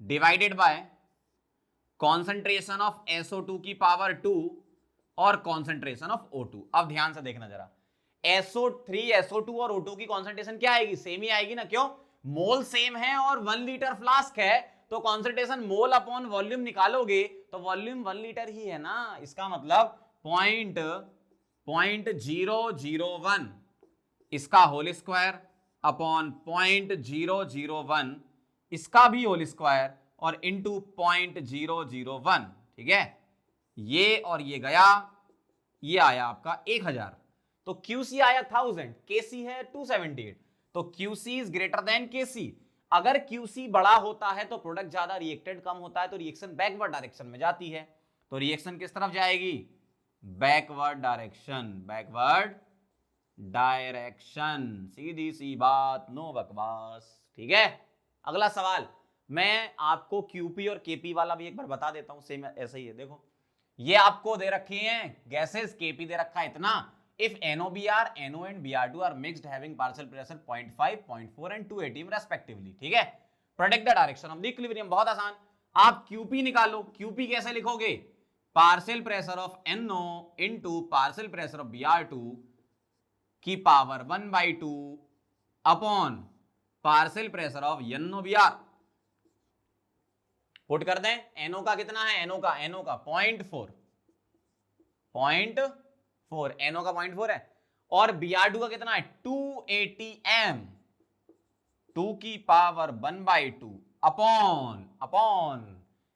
divided by concentration of SO2 की पावर 2 और कॉन्सेंट्रेशन ऑफ O2। अब ध्यान से देखना जरा, SO3 SO2 और O2 की कॉन्सेंट्रेशन क्या आएगी, सेम ही आएगी ना, क्यों, मोल सेम है और 1 लीटर फ्लास्क है, तो कॉन्सेंट्रेशन मोल अपॉन वॉल्यूम निकालोगे तो वॉल्यूम 1 लीटर ही है ना, इसका मतलब 0.001 इसका होल स्क्वायर अपॉन 0.001 इसका भी होल स्क्वायर और इंटू 0.001, ठीक है, ये और ये गया, ये आया आपका 1000, तो QC आया 1000, KC है 278, तो QC is greater then KC। अगर QC बड़ा होता है तो प्रोडक्ट ज्यादा, रिएक्टेड कम होता है तो रिएक्शन बैकवर्ड डायरेक्शन में जाती है, तो रिएक्शन किस तरफ जाएगी, बैकवर्ड डायरेक्शन, बैकवर्ड डायरेक्शन, सीधी सी बात, नो बकवास, ठीक है। अगला सवाल, मैं आपको QP और KP वाला भी एक बार बता देता हूं, सेम ऐसा ही है, देखो ये आपको दे रखे हैं गैसेस, KP दे रखा है इतना, if NOBr, NO and Br2 are mixed having partial pressure 0.5, 0.4 and 2 atm respectively, ठीक है, predict the direction of the equilibrium, बहुत आसान, आप QP निकालो, QP कैसे लिखोगे, partial pressure of NO into partial pressure of Br2 की power 1/2 upon partial pressure of NOBr, put कर दें, NO का कितना है, NO का 0.4, NO का 0.4 है, और Br2 का कितना है 280 m, 2 की पावर 1/2 अपॉन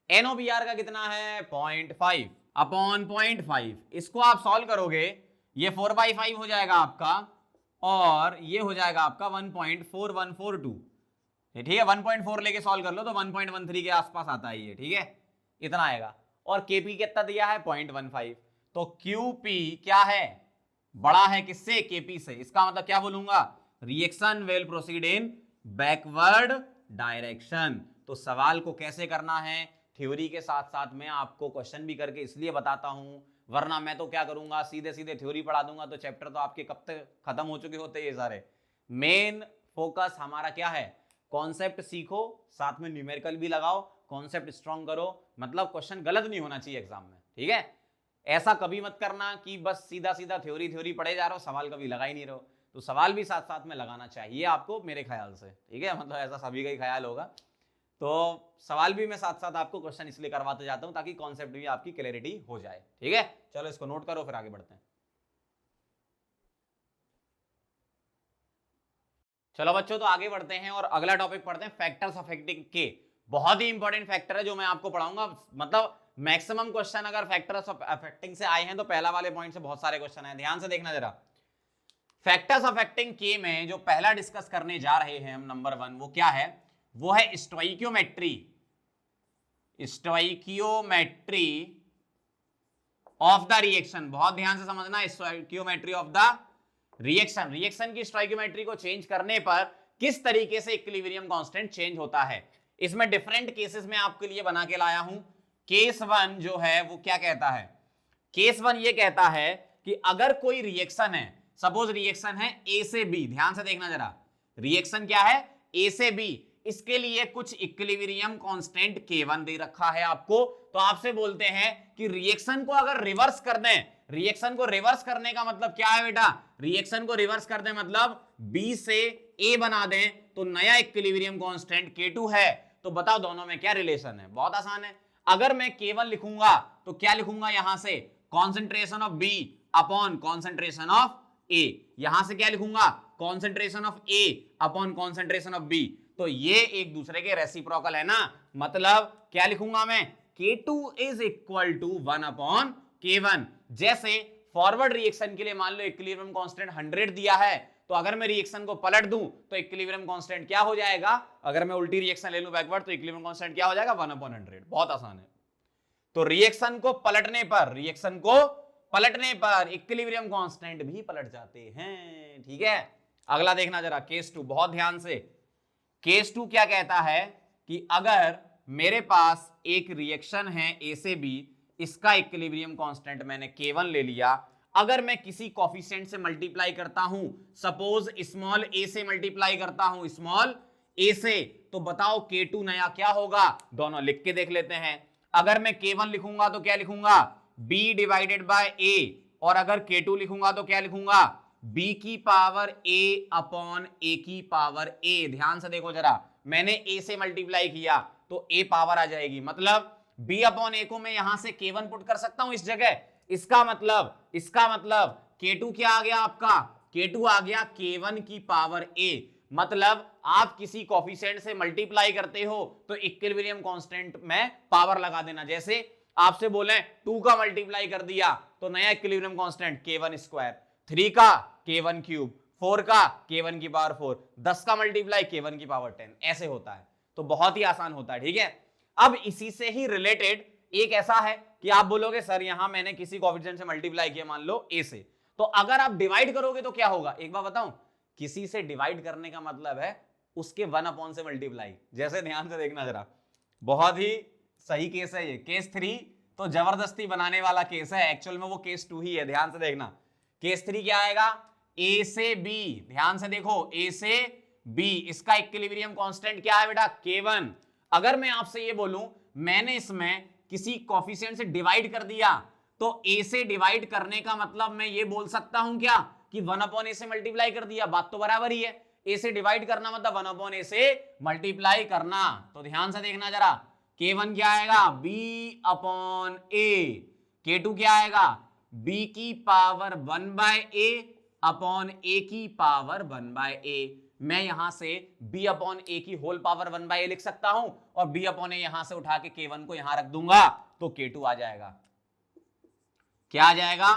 NOBr का कितना है 0.5 अपॉन 0.5, इसको आप सॉल्व करोगे, ये 4/5 हो जाएगा आपका और ये हो जाएगा आपका 1.4142, ठीक है, 1.4 लेके सॉल्व कर लो तो 1.13 के आसपास आता है ये, ठीक है, इतना आएगा, और KP कितना दिया है 0.15, तो QP क्या है, बड़ा है किससे, KP से, इसका मतलब क्या बोलूंगा, reaction will proceed in backward direction. तो सवाल को कैसे करना है, थ्योरी के साथ साथ मैं आपको क्वेश्चन भी करके इसलिए बताता हूं, वरना मैं तो क्या करूंगा, सीधे सीधे थ्योरी पढ़ा दूंगा तो चैप्टर तो आपके कब तक खत्म हो चुके होते ये सारे। मेन फोकस हमारा क्या है, कॉन्सेप्ट सीखो, साथ में न्यूमेरिकल भी लगाओ, कॉन्सेप्ट स्ट्रॉन्ग करो, मतलब क्वेश्चन गलत नहीं होना चाहिए एग्जाम में, ठीक है। ऐसा कभी मत करना कि बस सीधा सीधा थ्योरी पढ़े जा रहे हो, सवाल कभी लगा ही नहीं रहो, तो सवाल भी साथ साथ में लगाना चाहिए आपको मेरे ख्याल से, ठीक है, मतलब ऐसा सभी का ही ख्याल होगा, तो सवाल भी मैं साथ साथ आपको क्वेश्चन इसलिए करवाते जाता हूं ताकि कॉन्सेप्ट भी आपकी क्लैरिटी हो जाए, ठीक है। चलो इसको नोट करो, फिर आगे बढ़ते हैं। चलो बच्चों, तो आगे बढ़ते हैं और अगला टॉपिक पढ़ते हैं, फैक्टर्स अफेक्टिंग के। बहुत ही इंपॉर्टेंट फैक्टर है जो मैं आपको पढ़ाऊंगा, मतलब मैक्सिमम क्वेश्चन अगर फैक्टर्स अफेक्टिंग से आए हैं तो पहला वाले पॉइंट से बहुत सारे क्वेश्चन आए, ध्यान से देखना जरा। फैक्टर्स अफेक्टिंग के में जो पहला डिस्कस करने जा रहे हैं हम, नंबर 1, वो क्या है, वो है stoichiometry, stoichiometry of the reaction. बहुत ध्यान से समझना, stoichiometry of the reaction, reaction की स्टोइकियोमेट्री को चेंज करने पर किस तरीके से इक्विलिब्रियम कांस्टेंट चेंज होता है। इसमें डिफरेंट केसेस में आपके लिए बना के लाया हूं। केस 1 जो है वो क्या कहता है, केस 1 ये कहता है कि अगर कोई रिएक्शन है, सपोज रिएक्शन है A से B, ध्यान से देखना जरा, रिएक्शन क्या है A से B, इसके लिए कुछ इक्विलिब्रियम कांस्टेंट K1 दे रखा है आपको, तो आपसे बोलते हैं कि रिएक्शन को अगर रिवर्स कर दें, रिएक्शन को रिवर्स करने का मतलब क्या है बेटा, रिएक्शन को रिवर्स कर दें मतलब B से A बना दें तो नया इक्विलिब्रियम कांस्टेंट K2 है, तो बताओ दोनों में क्या रिलेशन है। बहुत आसान है, अगर मैं K1 लिखूंगा तो क्या लिखूंगा, यहां से concentration of B upon concentration of A, यहां से क्या लिखूंगा, concentration of A upon concentration of B, तो ये एक दूसरे के रेसिप्रोकल है ना, मतलब क्या लिखूंगा मैं, K2 is equal to 1 upon K1। जैसे फॉरवर्ड रिएक्शन के लिए मान लो इक्विलिब्रियम कांस्टेंट 100 दिया है, तो अगर मैं रिएक्शन को पलट दूं तो इक्विलिब्रियम कांस्टेंट क्या हो जाएगा, अगर मैं उल्टी रिएक्शन ले लूं बैकवर्ड तो इक्विलिब्रियम कांस्टेंट क्या हो जाएगा 1/100। बहुत आसान है, तो रिएक्शन को पलटने पर, रिएक्शन को पलटने पर इक्विलिब्रियम कांस्टेंट भी पलट जाते हैं, ठीक है। अगला देखना जरा, केस 2, बहुत ध्यान से। केस 2 क्या कहता है कि अगर मेरे पास एक रिएक्शन है A से B, इसका इक्विलिब्रियम कांस्टेंट मैंने K1 ले लिया, अगर मैं किसी कोफिशिएंट से मल्टीप्लाई करता हूं, सपोज स्मॉल a से मल्टीप्लाई करता हूं स्मॉल a से, तो बताओ K2 नया क्या होगा, दोनों लिख के देख लेते हैं। अगर मैं K1 लिखूंगा तो क्या लिखूंगा, B डिवाइडेड बाय A, और अगर K2 लिखूंगा तो क्या लिखूंगा, B की पावर A अपॉन A की पावर A। ध्यान से देखो जरा, मैंने A से मल्टीप्लाई किया तो A पावर आ जाएगी, मतलब B अपॉन A को मैं यहां से K1 पुट कर सकता हूं इस जगह। इसका मतलब K2 क्या आ गया आपका, K2 आ गया K1 की पावर A। मतलब आप किसी कोफिशिएंट से मल्टीप्लाई करते हो तो इक्विलिब्रियम कांस्टेंट में पावर लगा देना। जैसे आपसे बोले 2 का मल्टीप्लाई कर दिया तो नया इक्विलिब्रियम कांस्टेंट K1 स्क्वायर, 3 का K1 क्यूब, 4 का K1 की पावर 4, 10 का मल्टीप्लाई K1 की पावर 10, ऐसे होता है। तो बहुत ही आसान होता है, ठीक है। अब इसी से ही रिलेटेड एक ऐसा है कि आप बोलोगे सर यहां मैंने किसी कोफिशिएंट से मल्टीप्लाई किया मान लो A से, तो अगर आप डिवाइड करोगे तो क्या होगा, एक बार बताऊं, किसी से डिवाइड करने का मतलब है उसके 1 अपॉन से मल्टीप्लाई। जैसे ध्यान से देखना जरा, बहुत ही सही केस है ये। केस 3 तो जबरदस्ती बनाने वाला केस है, एक्चुअल में वो केस 2 ही है। ध्यान से देखना, केस 3 क्या आएगा, A से B, ध्यान से देखो A से B, इसका इक्विलिब्रियम कांस्टेंट क्या है बेटा, K1। अगर मैं आपसे ये बोलूं मैंने इसमें किसी कोफिशिएंट से डिवाइड कर दिया तो A से डिवाइड करने का मतलब मैं ये बोल सकता हूं क्या कि 1 अपॉन A से मल्टीप्लाई कर दिया, बात तो बराबर ही है। A से डिवाइड करना मतलब 1 अपॉन A से मल्टीप्लाई करना। तो ध्यान से देखना जरा, K1 क्या आएगा, B अपॉन A, K2 क्या आएगा, B की power 1 by A upon A की पावर 1 बाय A। मैं यहां से B अपॉन A की होल पावर 1 बाय A लिख सकता हूं और B अपॉन A यहां से उठा के K1 को यहां रख दूंगा तो K2 आ जाएगा। क्या आ जाएगा,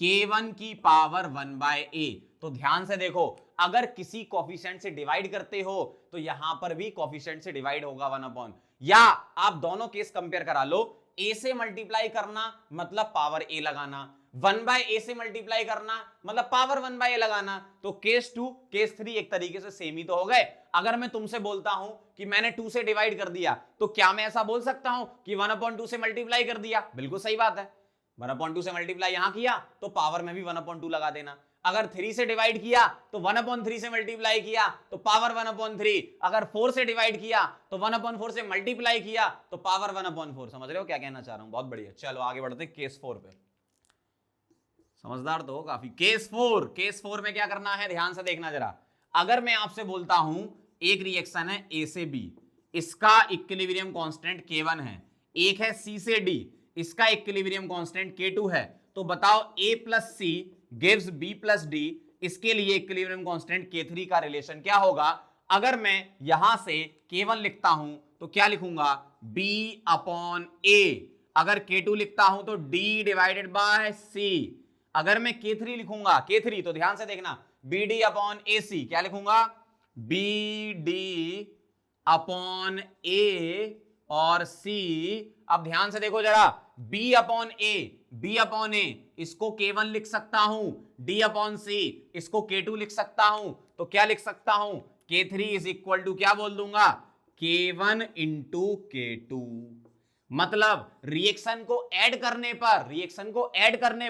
K1 की पावर 1 बाय A। तो ध्यान से देखो, अगर किसी कोफिशिएंट से डिवाइड करते हो तो यहां पर भी कोफिशिएंट से डिवाइड होगा 1 अपॉन, या आप दोनों केस कंपेयर करा लो, A से मल्टीप्लाई करना मतलब पावर A लगाना, 1 बाय A से मल्टीप्लाई करना मतलब पावर 1 बाय A लगाना। तो केस 2 केस 3 एक तरीके से सेम ही तो हो गए। अगर मैं तुमसे बोलता हूं कि मैंने 2 से डिवाइड कर दिया तो क्या मैं ऐसा बोल सकता हूं कि 1/2 से मल्टीप्लाई कर दिया, बिल्कुल सही बात है। 1/2 से मल्टीप्लाई यहां किया तो पावर में भी 1/2 लगा देना। अगर 3 से डिवाइड किया तो 1/3 से मल्टीप्लाई किया तो पावर 1/3। अगर 4 से डिवाइड किया तो 1/4 से मल्टीप्लाई किया तो पावर 1/4। समझ रहे हो क्या कहना चाह रहा हूं, बहुत बढ़िया। चलो आगे बढ़ते हैं केस 4 पे, समझदार तो हो काफी। केस 4 में क्या करना है, ध्यान से देखना जरा। अगर मैं आपसे बोलता हूं एक रिएक्शन है A से B, इसका इक्विलिब्रियम कांस्टेंट K1 है, एक है C से D, इसका इक्विलिब्रियम कांस्टेंट K2 है, तो बताओ A plus C gives B plus D, इसके लिए इक्विलिब्रियम कांस्टेंट K3 का रिलेशन क्या होगा। अगर मैं यहां से K1 लिखता हूं तो क्या लिखूंगा, B अपॉन A, अगर K2 लिखता हूं तो D डिवाइडेड बाय C, अगर मैं K3 लिखूंगा, K3 तो ध्यान से देखना BD अपॉन AC, क्या लिखूंगा, BD अपॉन A और C। अब ध्यान से देखो जरा, B अपॉन A, इसको K1 लिख सकता हूं, D अपॉन C इसको K2 लिख सकता हूं, तो क्या लिख सकता हूं, K3 इज इक्वल टू क्या बोल दूंगा, K1 इंटू K2। मतलब रिएक्शन को ऐड करने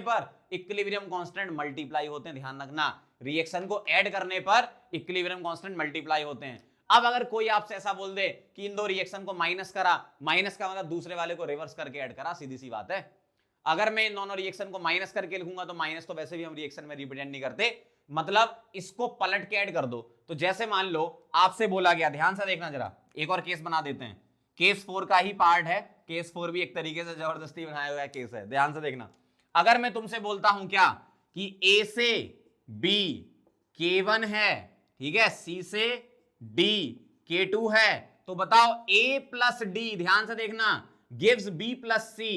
पर इक्विलिब्रियम कांस्टेंट मल्टीप्लाई होते हैं। ध्यान रखना, रिएक्शन को ऐड करने पर इक्विलिब्रियम कांस्टेंट मल्टीप्लाई होते हैं। अब अगर कोई आपसे ऐसा बोल दे कि इन दो रिएक्शन को माइनस करा, माइनस का मतलब दूसरे वाले को रिवर्स करके ऐड करा, सीधी सी बात है। अगर मैं इन दोनों रिएक्शन को माइनस करके लिखूंगा तो माइनस तो वैसे भी हम रिएक्शन में रिप्रेजेंट नहीं करते, मतलब इसको पलट के ऐड कर दो। तो जैसे मान लो आपसे बोला गया, ध्यान से देखना जरा, एक और केस बना देते हैं, केस 4 का ही पार्ट है, केस 4 भी एक तरीके से जबरदस्ती बनाया हुआ केस है। ध्यान से देखना, अगर मैं तुमसे बोलता हूं क्या कि A से B K1 है, ठीक है, C से D K2 है, तो बताओ A प्लस D, ध्यान से देखना, gives B plus C,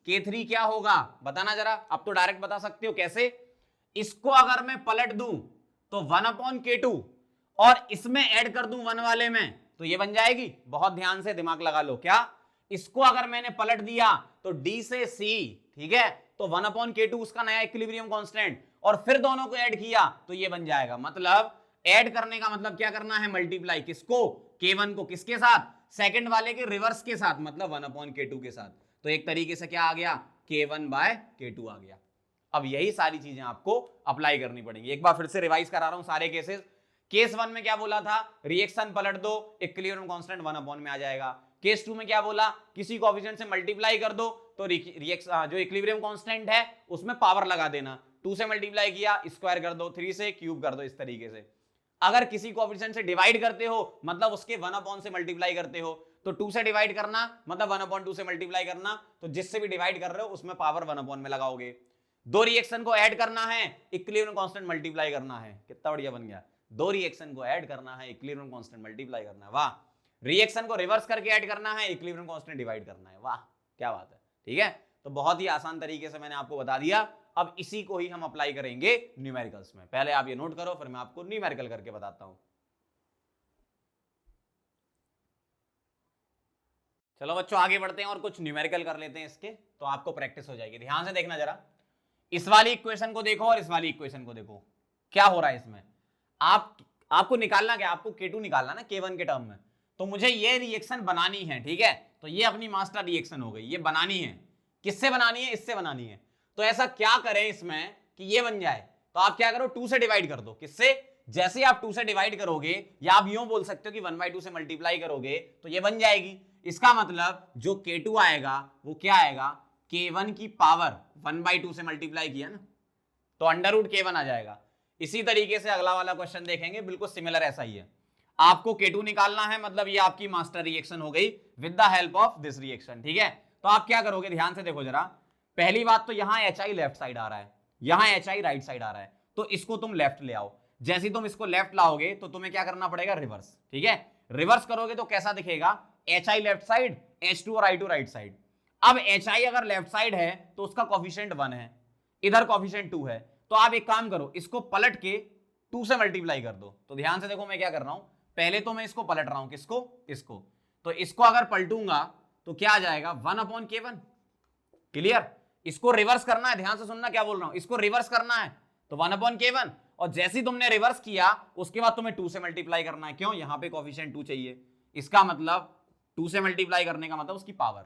K3 क्या होगा बताना जरा। अब तो डायरेक्ट बता सकते हो, कैसे, इसको अगर मैं पलट दूं तो 1/K2 और इसमें ऐड कर दूं 1 वाले में तो ये बन जाएगी। बहुत ध्यान से दिमाग लगा लो, क्या, इसको अगर मैंने पलट दिया तो D से C, ठीक है, तो 1/K2 उसका नया इक्विलिब्रियम कांस्टेंट, और फिर दोनों को ऐड किया तो ये बन जाएगा। मतलब ऐड करने का मतलब क्या करना है, मल्टीप्लाई, किसको, K1 को किसके साथ, सेकंड वाले के रिवर्स के साथ, मतलब 1/K2 के साथ। तो एक तरीके से क्या आ गया, K1/K2 आ गया। अब यही सारी चीजें आपको अप्लाई करनी पड़ेंगी। एक बार फिर से रिवाइज करा रहा हूं सारे केसेस। केस 1 में क्या बोला था, रिएक्शन पलट दो, इक्विलिब्रियम कांस्टेंट 1 अपॉन में आ जाएगा। केस 2 में क्या बोला, किसी कोएफिशिएंट से मल्टीप्लाई कर दो तो जो इक्विलिब्रियम कांस्टेंट है उसमें पावर लगा देना, 2 से मल्टीप्लाई किया स्क्वायर कर दो, 3 से क्यूब कर दो, इस तरीके से। अगर किसी कोएफिशिएंट से डिवाइड करते हो मतलब उसके 1 से मल्टीप्लाई करते हो, तो 2 से डिवाइड करना मतलब 1/2 से मल्टीप्लाई करना, तो जिससे भी डिवाइड कर रहे हो उसमें पावर 1 में लगाओगे। दो रिएक्शन को ऐड करना है, इक्विलिब्रियम कांस्टेंट मल्टीप्लाई करना है, कितना बढ़िया बन गया। दो रिएक्शन को ऐड करना है, इक्विलिब्रियम कांस्टेंट मल्टीप्लाई करना है, वाह। रिएक्शन को रिवर्स करके ऐड करना है, इक्विलिब्रियम कांस्टेंट डिवाइड करना है, वाह क्या बात है। ठीक है, तो बहुत ही आसान तरीके से मैंने आपको बता दिया। अब इसी को ही हम अप्लाई करेंगे न्यूमेरिकल्स में। पहले आप ये नोट करो, फिर मैं आपको न्यूमेरिकल करके बताता हूं। चलो बच्चों आगे बढ़ते हैं और कुछ न्यूमेरिकल कर लेते हैं इसके, तो आपको प्रैक्टिस हो जाएगी। ध्यान से देखना जरा, इस वाली इक्वेशन को देखो और इस वाली इक्वेशन को देखो, क्या हो रहा है इसमें। आपको निकालना क्या, आपको K2 निकालना ना K1 के टर्म में, तो मुझे ये रिएक्शन बनानी है। ठीक है, तो ये अपनी मास्टर रिएक्शन हो गई, ये बनानी है। किससे बनानी है, इससे बनानी है। तो ऐसा क्या करें इसमें कि ये बन जाए, तो आप क्या करो 2 से डिवाइड कर दो। किससे, जैसे आप 2 से डिवाइड करोगे, या आप यूं बोल सकते हो कि 1/2 से मल्टीप्लाई करोगे तो ये बन जाएगी। इसका मतलब जो K2 आएगा वो क्या आएगा, K1 की पावर 1/2 से मल्टीप्लाई किया ना, तो √K1 आ जाएगा। इसी तरीके से अगला वाला क्वेश्चन देखेंगे, बिल्कुल सिमिलर ऐसा ही है। आपको K2 निकालना है, मतलब ये आपकी मास्टर रिएक्शन हो गई with the help of this reaction. ठीक है, तो आप क्या करोगे, ध्यान से देखो जरा। पहली बात तो यहां HI लेफ्ट साइड आ रहा है, यहां HI राइट साइड आ रहा है, तो इसको तुम लेफ्ट ले आओ। जैसे ही तुम इसको लेफ्ट लाओगे तो तुम्हें क्या करना पड़ेगा, रिवर्स। ठीक है, रिवर्स करोगे तो कैसा दिखेगा, HI लेफ्ट साइड, H2 और I2 राइट साइड। अब HI अगर लेफ्ट साइड है तो उसका कोफिशिएंट 1 है, इधर कोफिशिएंट 2 है, तो आप एक काम करो, इसको पलट के 2 से मल्टीप्लाई कर दो। तो ध्यान से देखो मैं क्या कर रहा हूं, पहले तो मैं इसको पलट रहा हूं, किसको, इसको। तो इसको अगर पलटूंगा तो क्या आ जाएगा, 1/K1। क्लियर, इसको रिवर्स करना है, ध्यान से सुनना क्या बोल रहा हूं, इसको रिवर्स करना है तो 1/K1, और जैसे ही तुमने रिवर्स किया उसके बाद तुम्हें 2 से मल्टीप्लाई करना है। क्यों, यहां पे कोफिशिएंट 2 चाहिए, इसका मतलब 2 से मल्टीप्लाई करने का मतलब उसकी पावर,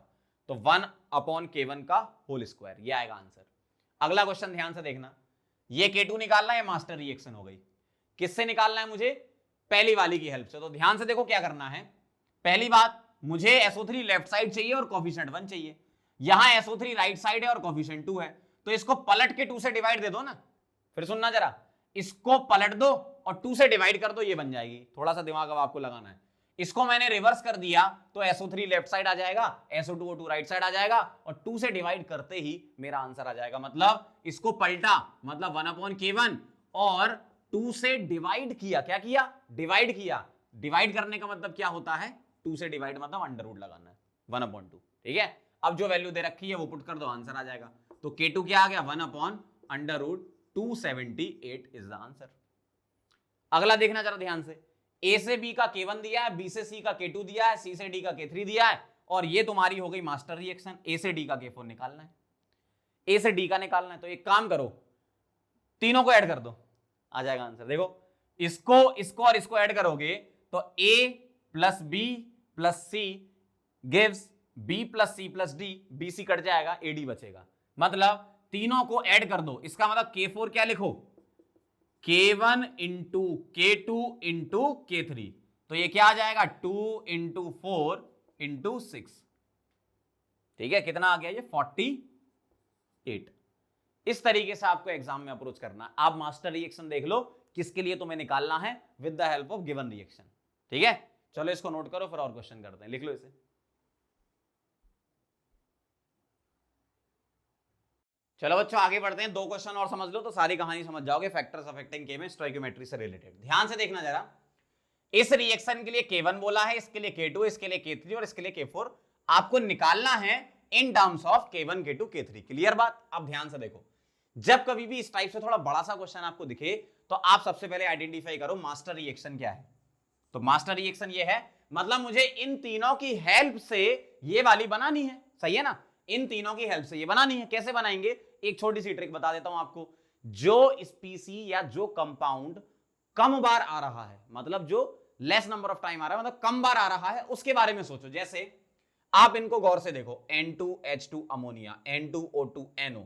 तो 1/K1 का होल स्क्वायर, ये आएगा आंसर। अगला क्वेश्चन ध्यान से देखना, ये K2 निकालना है, मास्टर रिएक्शन हो गई। किससे निकालना है मुझे, पहली वाली की हेल्प से। तो ध्यान से देखो क्या करना है, पहली बात मुझे SO3 लेफ्ट साइड चाहिए और कोफिशिएंट 1 चाहिए। यहां SO3 राइट साइड है और कोफिशिएंट 2 है, तो इसको पलट के 2 से डिवाइड दे दो ना। फिर सुनना जरा, इसको पलट दो और 2 से डिवाइड कर दो, ये बन जाएगी। थोड़ा सा दिमाग अब आपको लगाना है। इसको मैंने रिवर्स कर दिया तो SO3 लेफ्ट साइड आ जाएगा, SO2 O2 राइट साइड आ जाएगा, और 2 से डिवाइड करते ही मेरा आंसर आ जाएगा। मतलब इसको पलटा, मतलब 1/K1, और 2 से डिवाइड किया, क्या किया, डिवाइड किया। डिवाइड करने का मतलब क्या होता है, 2 से डिवाइड मतलब अंडर लगाना है, 1/2। ठीक है, अब जो वैल्यू दे रखी है वो पुट कर दो, आंसर आ जाएगा। तो K2 क्या आ गया, 1/278 इज द आंसर। अगला देखना जरा ध्यान से, A से B का K1 दिया है, B से C का K2 दिया है, C से D का K3 दिया है, और ये तुम्हारी हो गई मास्टर रिएक्शन। A से D का K4 निकालना है, A से D का निकालना है, तो एक काम करो तीनों को ऐड कर दो, आ जाएगा आंसर। देखो इसको और इसको ऐड करोगे तो A plus B plus C gives B plus C plus D, BC cut जाएगा, AD बचेगा। मतलब तीनों को ऐड कर दो, इसका मतलब K4 क्या लिखो, K1 into K2 into K3, तो ये क्या आ जाएगा, 2 इंटू 4 इंटू 6। ठीक है, कितना आ गया ये, 48। इस तरीके से आपको एग्जाम में अप्रोच करना है। आप मास्टर रिएक्शन देख लो किसके लिए तुम्हें निकालना है, with the help of given reaction. ठीक है, चलो इसको नोट करो, फिर और क्वेश्चन करते हैं, लिख लो इसे। चलो बच्चों आगे बढ़ते हैं, 2 क्वेश्चन और समझ लो तो सारी कहानी समझ जाओगे फैक्टर्स अफेक्टिंग K में स्टोइकियोमेट्री से रिलेटेड। ध्यान से देखना जरा, इस रिएक्शन के लिए K1 बोला है, इसके लिए K2, इसके लिए K3 और इसके लिए K4 आपको निकालना है in terms of K1 K2 K3। Clear बात। अब ध्यान से देखो, जब कभी भी इस टाइप से थोड़ा बड़ा सा क्वेश्चन आपको दिखे तो आप सबसे पहले आइडेंटिफाई करो मास्टर रिएक्शन क्या है। तो मास्टर रिएक्शन ये है, मतलब मुझे इन तीनों की हेल्प से ये वाली बनानी है, सही है ना, इन तीनों की हेल्प से ये बनानी है। कैसे बनाएंगे, एक छोटी सी ट्रिक बता देता हूं आपको। जो स्पीसी या जो कंपाउंड कम बार आ रहा है, मतलब जो लेस नंबर ऑफ टाइम आ रहा है, मतलब कम बार आ रहा है, उसके बारे में सोचो। जैसे आप इनको गौर से देखो, N2H2 ammonia, N2O2 NO,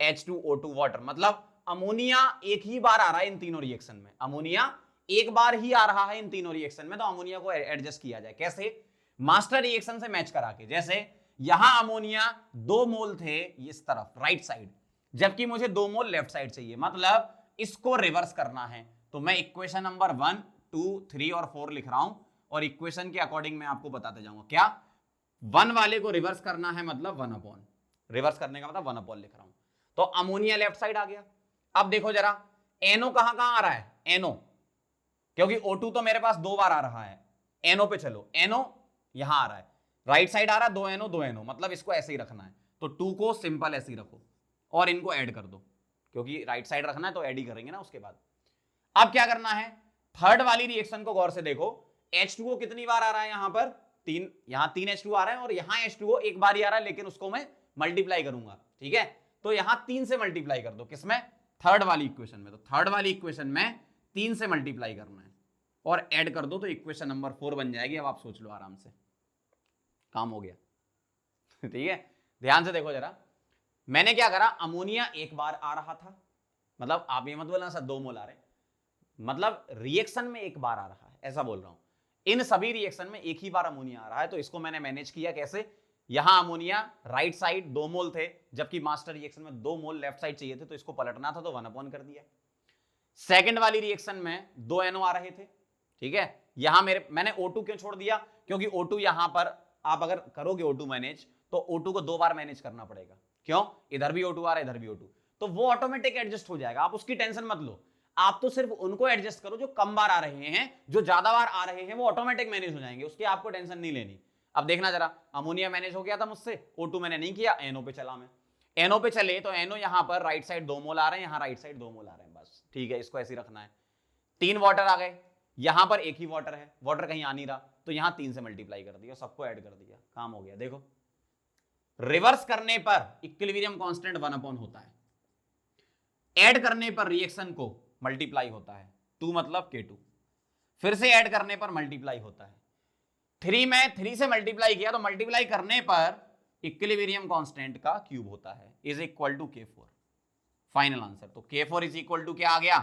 H2O2 water, मतलब अमोनिया एक ही बार आ रहा है इन तीनों रिएक्शन में, अमोनिया एक बार ही आ रहा है इन तीनों रिएक्शन में, तो अमोनिया को एडजस्ट किया जाए। कैसे, मास्टर रिएक्शन से मैच करा के, जैसे यहां अमोनिया 2 मोल थे इस तरफ राइट साइड, जबकि मुझे 2 मोल लेफ्ट साइड चाहिए, मतलब इसको रिवर्स करना है। तो मैं इक्वेशन नंबर 1, 2, 3 और 4 लिख रहा हूं और इक्वेशन के अकॉर्डिंग मैं आपको बताते जाऊंगा। क्या 1 वाले को रिवर्स करना है, मतलब 1 अपॉन, रिवर्स करने का मतलब 1 अपॉन लिख रहा हूं। तो अमोनिया लेफ्ट साइड आ गया। अब देखो जरा NO कहां कहां आ रहा है, NO, क्योंकि O2 तो मेरे पास 2 बार आ रहा है। NO पे चलो, NO यहां आ रहा है, राइट साइड आ रहा है, 2 NO 2 NO, मतलब इसको ऐसे ही रखना है। तो 2 को सिंपल ऐसे ही रखो और इनको ऐड कर दो, क्योंकि राइट साइड रखना है तो ऐड ही करेंगे ना उसके बाद। अब क्या करना है, थर्ड वाली रिएक्शन को गौर से देखो, H2O कितनी बार आ रहा है, यहां पर 3, यहां 3 H2O आ रहा है और यहां H2O एक बार ही आ रहा है, लेकिन उसको मैं मल्टीप्लाई करूंगा, ठीक है। तो यहां 3 से मल्टीप्लाई कर दो, किसमें, थर्ड वाली इक्वेशन में। तो थर्ड वाली इक्वेशन में 3 से मल्टीप्लाई करना है और ऐड कर दो, तो इक्वेशन नंबर 4 बन जाएगी। अब आप सोच लो आराम से, काम हो गया। ठीक है, ध्यान से देखो जरा, मैंने क्या करा, अमोनिया एक बार आ रहा था, मतलब आप ये मत बोलना सर 2 मोल आ रहे, मतलब रिएक्शन में एक बार आ रहा है, ऐसा बोल रहा हूं। इन सभी रिएक्शन में एक ही बार अमोनिया आ रहा है, तो इसको मैंने मैनेज किया कैसे, यहां अमोनिया राइट साइड 2 मोल थे, जबकि मास्टर रिएक्शन में 2 मोल लेफ्ट साइड चाहिए थे, तो इसको पलटना था, तो 1 अपॉन कर दिया। सेकंड वाली रिएक्शन में 2 NO आ रहे थे, ठीक है। यहां मैंने O2 क्यों छोड़ दिया, क्योंकि O2 यहां पर आप अगर करोगे O2 मैनेज, तो O2 को 2 बार मैनेज करना पड़ेगा। क्यों, इधर भी O2 आ रहा है, इधर भी O2, तो वो ऑटोमेटिक एडजस्ट हो जाएगा, आप उसकी टेंशन मत लो। आप तो सिर्फ उनको एडजस्ट करो जो कम बार आ रहे हैं, जो ज्यादा बार आ रहे हैं वो ऑटोमेटिक मैनेज हो जाएंगे, उसकी आपको टेंशन नहीं लेनी। अब देखना जरा, अमोनिया मैनेज हो गया था मुझसे, O2 मैंने नहीं किया, NO पे चला मैं। NO पे चले तो NO यहां पर राइट साइड 2 मोल आ रहे हैं, यहां राइट साइड 2 मोल आ रहे हैं, बस ठीक है, इसको ऐसे ही रखना है। 3 वाटर आ गए, यहां पर एक ही वाटर है, वाटर कहीं आ नहीं रहा, तो यहां 3 से मल्टीप्लाई कर दिया, सबको ऐड कर दिया, काम हो गया। देखो रिवर्स करने पर इक्विलिब्रियम कांस्टेंट 1 अपॉन होता है, ऐड करने पर रिएक्शन को मल्टीप्लाई होता है, 2 मतलब K2, फिर से ऐड करने पर मल्टीप्लाई होता है। 3 में 3 से मल्टीप्लाई किया, तो मल्टीप्लाई करने पर इक्विलिब्रियम कांस्टेंट का क्यूब होता है, is equal to K4, final answer. तो K4 इज इक्वल टू क्या आ गया,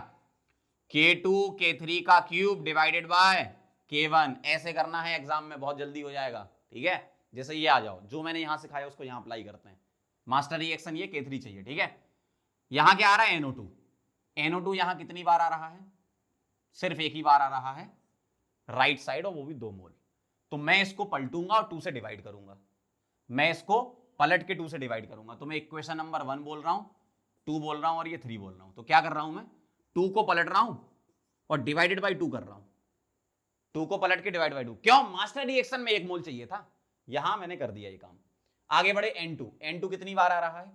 K2 K3 का क्यूब डिवाइडेड बाय K1। ऐसे करना है, एग्जाम में बहुत जल्दी हो जाएगा, ठीक है। जैसे ये आ जाओ, जो मैंने यहां सिखाया उसको यहां अप्लाई करते हैं। मास्टर रिएक्शन ये K3 चाहिए, ठीक है। यहां क्या आ रहा है, NO2, NO2 यहां कितनी बार आ रहा है, सिर्फ एक ही बार आ रहा है, राइट साइड, और वो भी 2 मोल। तो मैं इसको पलटूंगा और 2 से डिवाइड करूंगा, मैं इसको पलट के 2 से डिवाइड करूंगा। तो मैं इक्वेशन नंबर 1 बोल रहा हूं, 2 बोल रहा हूं और ये 3 बोल रहा हूं। तो क्या कर रहा हूं मैं, 2 को पलट रहा हूं और डिवाइडेड बाई 2 कर रहा हूं, 2 को पलट के डिवाइड बाई 2। क्यों, मास्टर रिएक्शन में 1 मोल चाहिए था, यहां मैंने कर दिया ये काम। आगे बढ़े, N2 कितनी बार आ रहा है,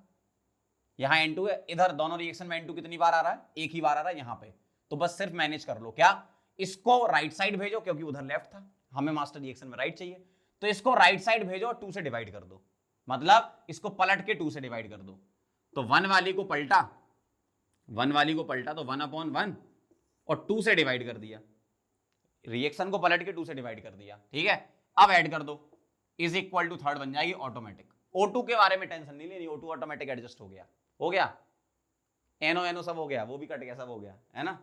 यहां N2 है, इधर दोनों रिएक्शन में N2 कितनी बार आ रहा है, एक ही बार आ रहा है यहां पे। तो बस सिर्फ मैनेज कर लो, क्या, इसको राइट साइड भेजो, क्योंकि उधर लेफ्ट था, हमें मास्टर रिएक्शन में राइट चाहिए, तो इसको राइट साइड भेजो और 2 से डिवाइड कर दो, मतलब इसको पलट के 2 से डिवाइड कर दो। तो 1 वाली को पलटा, 1 वाली को पलटा, तो 1 अपॉन 1 और 2 से डिवाइड कर दिया, रिएक्शन को पलट के 2 से डिवाइड कर दिया, ठीक है। अब ऐड कर दो, इज इक्वल टू थर्ड बन जाएगी ऑटोमेटिक। O2 के बारे में टेंशन नहीं लेनी, O2 ऑटोमेटिक एडजस्ट हो गया, NO सब हो गया, वो भी कट गया, सब हो गया, है ना।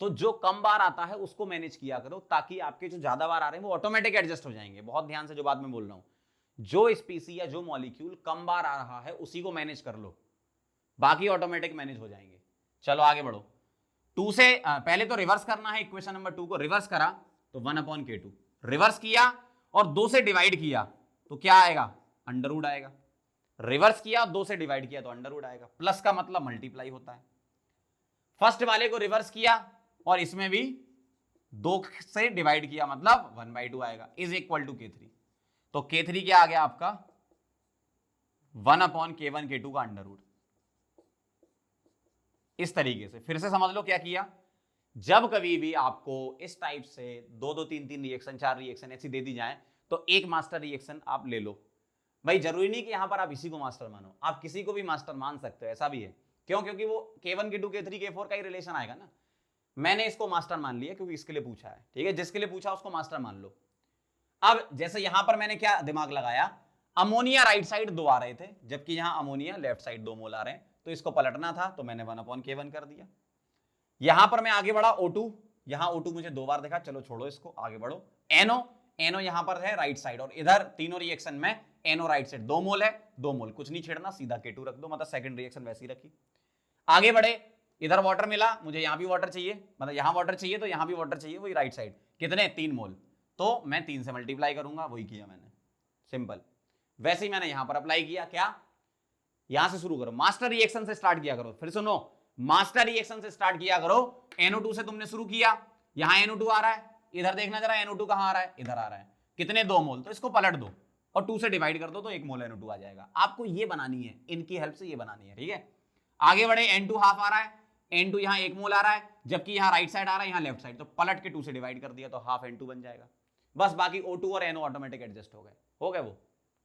तो जो कम बार आता है उसको मैनेज किया करो, ताकि आपके जो ज्यादा बार आ रहे हैं वो ऑटोमेटिक एडजस्ट हो जाएंगे। बहुत ध्यान से जो बात मैं बोल रहा हूं, जो स्पीसी या जो मॉलिक्यूल कम बार आ रहा है उसी को मैनेज कर लो, बाकी ऑटोमेटिक मैनेज हो जाएंगे। चलो आगे बढ़ो, 2 से पहले तो रिवर्स करना है, इक्वेशन नंबर 2 को रिवर्स करा तो 1 अपॉन K2, रिवर्स किया और 2 से डिवाइड किया तो क्या आएगा, अंडर रूट आएगा। रिवर्स किया, 2 से डिवाइड किया तो अंडर रूट आएगा, प्लस का मतलब मल्टीप्लाई होता है। फर्स्ट वाले को रिवर्स किया और इसमें भी 2 से डिवाइड किया, मतलब 1/2 आएगा, इज इक्वल टू K3। तो K3 क्या आ गया आपका, 1 अपॉन K1 K2 का अंडर रूट। इस तरीके से फिर से समझ लो क्या किया, जब कभी भी आपको इस टाइप से 2 3 3 रिएक्शन 4 रिएक्शन ऐसी दे दी जाए, तो एक मास्टर रिएक्शन आप ले लो। भाई जरूरी नहीं कि यहां पर आप इसी को मास्टर मानो, आप किसी को भी मास्टर मान सकते हो, ऐसा भी है। क्यों, क्योंकि वो K1 K2 K3 K4 का ही रिलेशन आएगा ना। मैंने इसको मास्टर मान लिया क्योंकि इसके लिए पूछा है, ठीक है, जिसके लिए पूछा उसको मास्टर मान लो। अब जैसे यहां पर मैंने क्या दिमाग लगाया, अमोनिया राइट साइड 2 आ रहे थे, जबकि यहां अमोनिया लेफ्ट साइड 2 मोल आ रहे हैं, तो इसको पलटना था, तो मैंने 1 अपॉन K1 कर दिया। यहां पर मैं आगे बढ़ा, O2, यहां O2 मुझे 2 बार देखा, चलो छोड़ो इसको, आगे बढ़ो। NO यहां पर है राइट साइड, और इधर तीनों रिएक्शन में NO राइट साइड, 2 मोल है, 2 मोल, कुछ नहीं छेड़ना, सीधा K2 रख दो, मतलब सेकंड रिएक्शन वैसी रखी। आगे बढ़े, इधर वाटर मिला, मुझे यहां भी वाटर चाहिए, मतलब यहां वाटर चाहिए तो यहां भी वाटर चाहिए, वही राइट साइड, कितने 3 मोल, तो मैं 3 से मल्टीप्लाई करूंगा, वही किया मैंने, सिंपल। वैसे ही मैंने यहां पर अप्लाई किया, क्या, यहां से शुरू करो, मास्टर रिएक्शन से स्टार्ट किया करो, फिर सुनो, मास्टर रिएक्शन से स्टार्ट किया करो, NO2 से तुमने शुरू किया, यहां NO2 आ रहा है, इधर देखना जरा NO2 कहां आ रहा है, इधर आ रहा है, कितने 2 मोल, तो इसको पलट दो और 2 से डिवाइड कर दो तो 1 मोल NO2 आ जाएगा। आपको ये बनानी है, इनकी हेल्प से ये बनानी है, ठीक है। आगे बढ़े, N2 हाफ आ रहा है, N2 यहां 1 मोल आ रहा है, जबकि यहां राइट साइड आ रहा है, यहां लेफ्ट साइड, तो पलट के 2 से डिवाइड कर दिया तो हाफ N2 बन जाएगा, बस। बाकी O2 और NO ऑटोमेटिक एडजस्ट हो गए वो,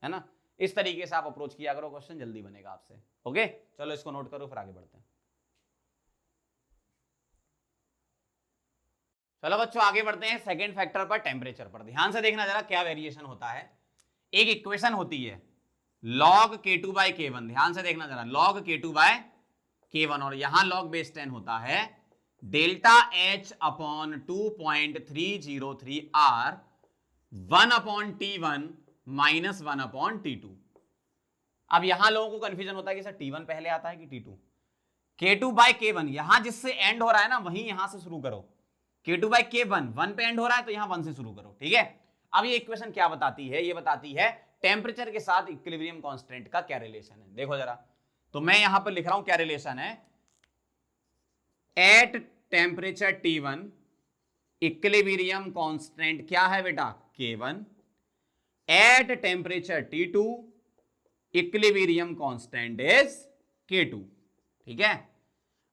है ना। इस तरीके से आप अप्रोच किया करो, क्वेश्चन जल्दी बनेगा आपसे। ओके, चलो इसको नोट करो, फिर आगे बढ़ते हैं। चलो बच्चों आगे बढ़ते हैं सेकंड फैक्टर पर, टेम्परेचर पर। ध्यान से देखना जरा क्या वेरिएशन होता है। एक इक्वेशन होती है log K2 बाई K1, ध्यान से देखना जरा, log K2 बाय K1, और यहां log बेस 10 होता है delta H upon 2.303 R 1 upon T1 minus 1 upon T2। अब यहां लोगों को कंफ्यूजन होता है कि सर T1 पहले आता है कि T2। K2 बाय K1, यहां जिससे एंड हो रहा है ना, वहीं यहां से शुरू करो। K2 बाय K1 1 पे एंड हो रहा है तो यहां 1 से शुरू करो, ठीक है। अब ये इक्वेशन क्या बताती है, ये बताती है टेम्परेचर के साथ इक्विलिब्रियम कांस्टेंट का क्या रिलेशन है। देखो जरा, तो मैं यहां पर लिख रहा हूं क्या रिलेशन है, at temperature T1 equilibrium constant क्या है बेटा, K1, at temperature T2 equilibrium constant is K2, ठीक है।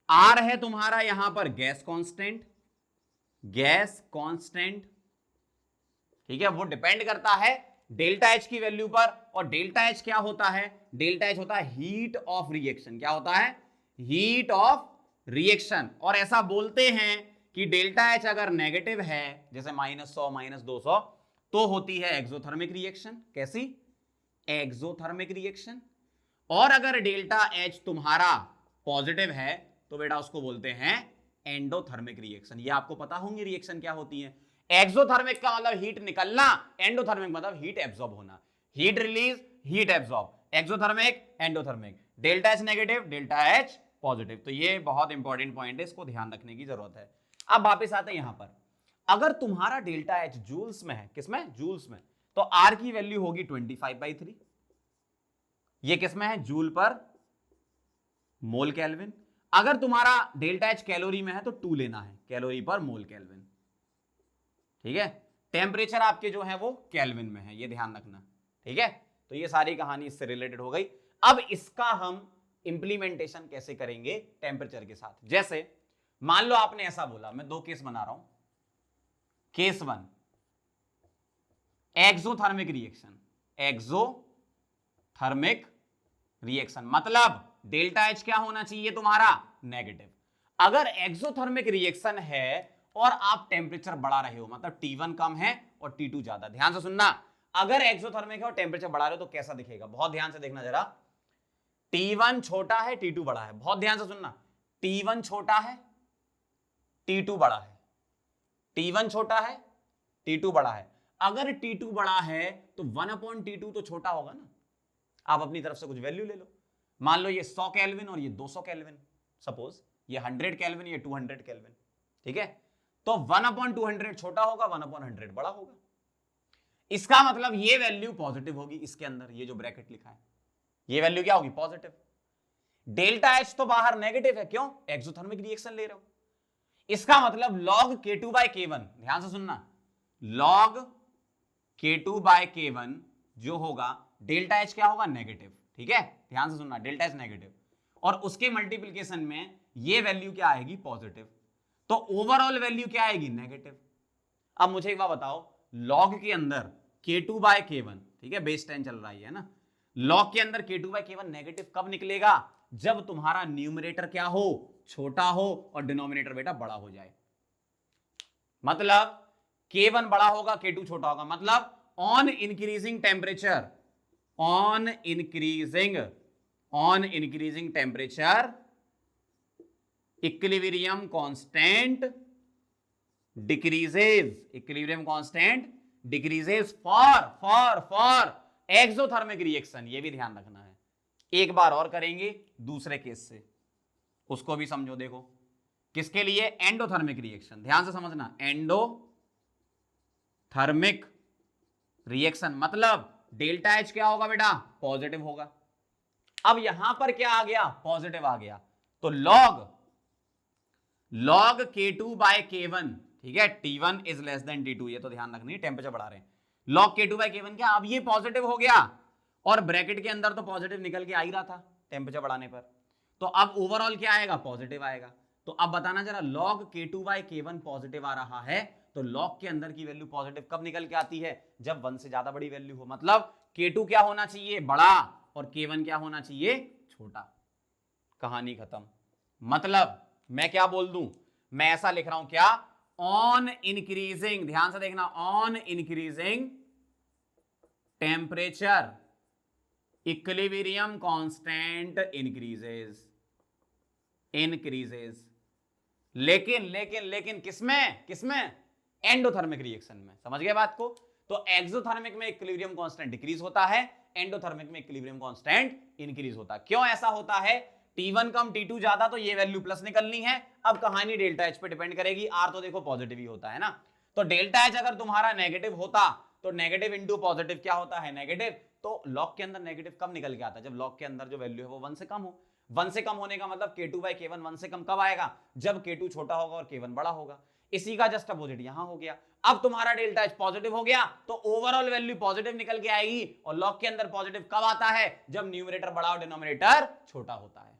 R है तुम्हारा यहां पर गैस कांस्टेंट, ठीक है, वो डिपेंड करता है डेल्टा H की वैल्यू पर, और डेल्टा H क्या होता है, डेल्टा H होता है हीट ऑफ रिएक्शन, क्या होता है, हीट ऑफ रिएक्शन। और ऐसा बोलते हैं कि डेल्टा H अगर नेगेटिव है, जैसे -100 -200, तो होती है एक्सोथर्मिक रिएक्शन। कैसी, एक्सोथर्मिक रिएक्शन। और अगर डेल्टा H तुम्हारा पॉजिटिव है तो बेटा उसको बोलते हैं एंडोथर्मिक रिएक्शन। ये आपको पता होंगे रिएक्शन क्या होती है। एक्सोथर्मिक का मतलब हीट निकलना, एंडोथर्मिक मतलब हीट एब्जॉर्ब होना, heat release heat absorb, exothermic endothermic, delta H negative delta H positive. तो ये बहुत इंपॉर्टेंट पॉइंट है, इसको ध्यान रखने की जरूरत है। अब वापस आते हैं यहां पर, अगर तुम्हारा डेल्टा H जूल्स में है, किसमें, जूल्स में, तो R की वैल्यू होगी 25/3, ये किसमें है, जूल पर मोल केल्विन। अगर तुम्हारा डेल्टा H कैलोरी में है तो 2 लेना है, कैलोरी पर मोल केल्विन, ठीक है। टेम्परेचर आपके जो है वो केल्विन में है, ये ध्यान रखना, ठीक है। तो ये सारी कहानी इससे रिलेटेड हो गई। अब इसका हम इंप्लीमेंटेशन कैसे करेंगे टेम्परेचर के साथ। जैसे मान लो आपने ऐसा बोला, मैं 2 केस बना रहा हूं। Case 1 exothermic reaction, exothermic reaction मतलब डेल्टा H क्या होना चाहिए तुम्हारा, नेगेटिव। अगर एक्सोथर्मिक रिएक्शन है और आप टेम्परेचर बढ़ा रहे हो, मतलब T1 कम है और T2 ज्यादा, ध्यान से सुनना, अगर एक्सोथर्मिक है और टेम्परेचर बढ़ा रहे हो तो कैसा दिखेगा, बहुत ध्यान से देखना जरा। T1 छोटा है, T2 बड़ा है, बहुत ध्यान से सुनना, T1 छोटा है, T2 बड़ा है, T1 छोटा है, T2 बड़ा है। अगर T2 बड़ा है तो 1/T2 तो छोटा होगा ना, आप अपनी तरफ से कुछ वैल्यू ले लो। मान लो ये 100 केल्विन और ये 200 केल्विन, सपोज ये 100 केल्विन, ये 200 केल्विन, ठीक है। तो 1/200 छोटा होगा, 1/100 बड़ा होगा। इसका मतलब ये वैल्यू पॉजिटिव होगी, इसके अंदर ये जो ब्रैकेट लिखा है, ये वैल्यू क्या होगी, पॉजिटिव। डेल्टा H तो बाहर नेगेटिव है, क्यों, एक्सोथर्मिक रिएक्शन ले रहे हो। इसका मतलब log K2 बाय K1, ध्यान से सुनना, log K2 बाय K1 जो होगा, डेल्टा H क्या होगा, नेगेटिव, ठीक है, ध्यान से सुनना, डेल्टा H नेगेटिव, और उसके मल्टीप्लिकेशन में ये वैल्यू क्या आएगी, पॉजिटिव, तो ओवरऑल वैल्यू क्या आएगी, नेगेटिव। अब मुझे एक बात बताओ, log के अंदर K2 बाय K1, ठीक है, बेस 10 चल रहा है ना, log के अंदर K2 बाय K1 नेगेटिव कब निकलेगा, जब तुम्हारा न्यूमरेटर क्या हो, छोटा हो, और डिनोमिनेटर बेटा बड़ा हो जाए। मतलब K1 बड़ा होगा, K2 छोटा होगा, मतलब on increasing temperature, on increasing temperature equilibrium constant decreases, equilibrium constant decreases for exothermic reaction, ये भी ध्यान रखना है। एक बार और करेंगे दूसरे केस से, उसको भी समझो। देखो किसके लिए, एंडोथर्मिक रिएक्शन, ध्यान से समझना। एंडोथर्मिक रिएक्शन मतलब डेल्टा एच क्या होगा बेटा, पॉजिटिव होगा। अब यहां पर क्या आ गया, पॉजिटिव आ गया, तो log K2 बाय K1, ठीक है, T1 is less then T2, ये तो ध्यान रखनी है, टेम्परेचर बढ़ा रहे हैं। log K2 बाय K1 क्या, अब ये पॉजिटिव हो गया, और ब्रैकेट के अंदर तो पॉजिटिव निकल के आ ही रहा था टेम्परेचर बढ़ाने पर, तो अब ओवरऑल क्या आएगा, पॉजिटिव आएगा। तो अब बताना जरा, log K2 bye K1 positive आ रहा है, तो log के अंदर की वैल्यू पॉजिटिव कब निकल के आती है, जब 1 से ज्यादा बड़ी वैल्यू हो, मतलब K2 क्या होना चाहिए, बड़ा, और K1 क्या होना चाहिए, छोटा। कहानी खत्म। मतलब मैं क्या बोल दूं, मैं ऐसा लिख रहा हूं क्या, ऑन इंक्रीजिंग, ध्यान से देखना, on increasing temperature equilibrium constant increases. लेकिन किसमें एंडोथर्मिक रिएक्शन में, समझ गए बात को। तो एक्सोथर्मिक में इक्विलिब्रियम कांस्टेंट डिक्रीज होता है, एंडोथर्मिक में इक्विलिब्रियम कांस्टेंट इंक्रीज होता है। क्यों ऐसा होता है, T1 कम T2 ज्यादा, तो ये वैल्यू प्लस निकलनी है। अब कहानी डेल्टा एच पे डिपेंड करेगी, आर तो देखो पॉजिटिव ही होता है ना, तो डेल्टा एच अगर तुम्हारा नेगेटिव होता तो नेगेटिव इंटू पॉजिटिव क्या होता है, नेगेटिव। तो लॉग के अंदर नेगेटिव कब निकल के आता है, जब लॉग के अंदर जो वैल्यू है वो 1 से कम हो। 1 से कम होने का मतलब K2 बाय K1 1 से कम कब आएगा, जब K2 छोटा होगा और K1 बड़ा होगा। इसी का जस्ट अपोजिट यहां हो गया। अब तुम्हारा डेल्टा एच पॉजिटिव हो गया, तो ओवरऑल वैल्यू पॉजिटिव निकल के आएगी, और लॉग के अंदर पॉजिटिव कब आता है, जब न्यूमरेटर बड़ा और डिनोमिनेटर छोटा होता है।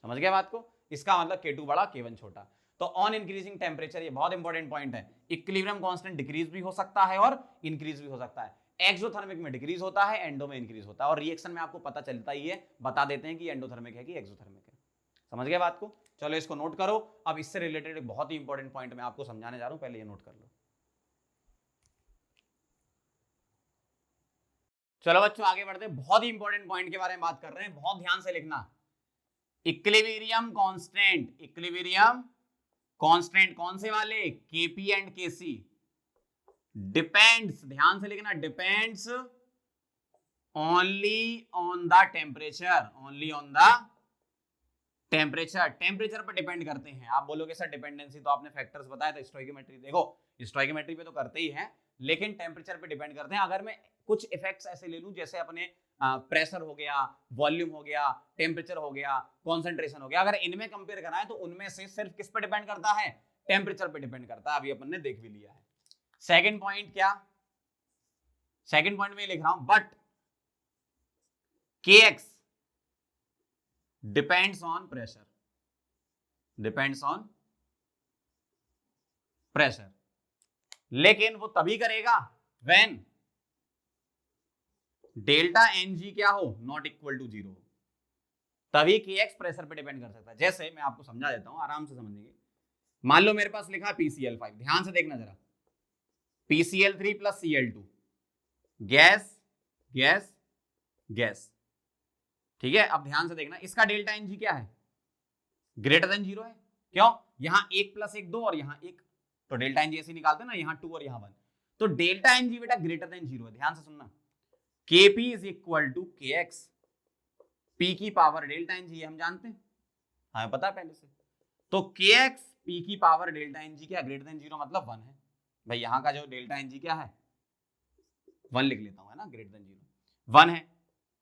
समझ गए बात को, इसका मतलब K2 बड़ा K1 छोटा। तो ऑन इंक्रीजिंग टेम्परेचर, ये बहुत इंपॉर्टेंट पॉइंट है, इक्विलिब्रियम कांस्टेंट डिक्रीज भी हो सकता है और इंक्रीज भी हो सकता है। एक्सोथर्मिक में डिक्रीज होता है, एंडो में इंक्रीज होता है, और रिएक्शन में आपको पता चलता ही है, बता देते हैं कि एंडोथर्मिक है कि एक्सोथर्मिक है। समझ गए बात को, चलो इसको नोट करो। अब इससे रिलेटेड एक बहुत ही इंपॉर्टेंट पॉइंट मैं आपको समझाने जा रहा हूं, पहले ये नोट कर लो। चलो बच्चों आगे बढ़ते हैं, बहुत ही इंपॉर्टेंट पॉइंट के बारे में बात कर रहे हैं, बहुत ध्यान से लिखना। इक्विलिब्रियम कांस्टेंट कौन से वाले, Kp एंड Kc, डिपेंड्स, ध्यान से लिखना, depends only on the temperature, temperature पर डिपेंड करते हैं। आप बोलोगे सर डिपेंडेंसी तो आपने फैक्टर्स बताया था, स्टोइकियोमेट्री, देखो स्टोइकियोमेट्री पे तो करते ही हैं, लेकिन टेम्परेचर पे डिपेंड करते हैं। अगर मैं कुछ इफेक्ट्स ऐसे ले लूं, जैसे अपने प्रेशर हो गया, वॉल्यूम हो गया, टेम्परेचर हो गया, कॉन्सेंट्रेशन हो गया, अगर इनमें कंपेयर कराएं तो उनमें से सिर्फ किस पे डिपेंड करता है, टेम्परेचर पे डिपेंड करता है। अभी अपन ने देख भी लिया है। सेकंड पॉइंट क्या, सेकंड पॉइंट में लिख रहा हूं, but Kx depends on pressure, लेकिन वो तभी करेगा व्हेन डेल्टा Ng क्या हो, नॉट इक्वल टू 0, तभी Kx प्रेशर पे डिपेंड कर सकता है। जैसे मैं आपको समझा देता हूं, आराम से समझेंगे। मान लो मेरे पास लिखा PCl5, ध्यान से देखना जरा, PCl3 प्लस Cl2, गैस, ठीक है। अब ध्यान से देखना, इसका डेल्टा Ng क्या है, ग्रेटर देन 0 है। क्यों, यहां 1 प्लस 1 2 और यहां 1, तो डेल्टा Ng ऐसे निकालते हैं ना, यहां 2 और यहां 1, तो डेल्टा Ng बेटा ग्रेटर देन 0 है। ध्यान से सुनना, Kp is equal to Kx, P की पावर डेल्टा Ng, हम जानते हैं, हमें पता है पहले से। तो Kx P की पावर डेल्टा Ng क्या, ग्रेटर देन 0 मतलब 1 है। भाई यहां का जो डेल्टा Ng क्या है, 1 लिख लेता हूं, है ना, ग्रेटर देन 0 1 है।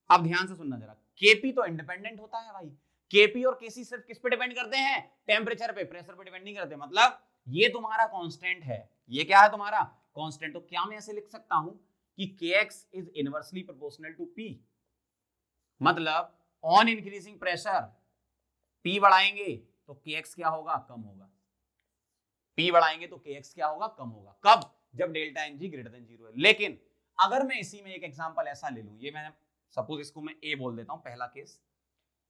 अब ध्यान से सुनना जरा, Kp तो इंडिपेंडेंट होता है भाई, Kp और Kc सिर्फ किस पे डिपेंड करते हैं, टेम्परेचर पे, प्रेशर पे डिपेंड नहीं करते। मतलब ये तुम्हारा कांस्टेंट है, ये क्या है तुम्हारा कांस्टेंट। तो क्या मैं ऐसे लिख सकता हूं कि Kx is inversely proportional to P, मतलब ऑन इंक्रीजिंग प्रेशर P बढ़ाएंगे तो Kx क्या होगा, कम होगा, P बढ़ाएंगे तो Kx क्या होगा, कम होगा। कब, जब डेल्टा Ng ग्रेटर देन 0 है। लेकिन अगर मैं इसी में एक एग्जांपल ऐसा ले लूं, ये मैंने सपोज इसको मैं A बोल देता हूं, पहला केस।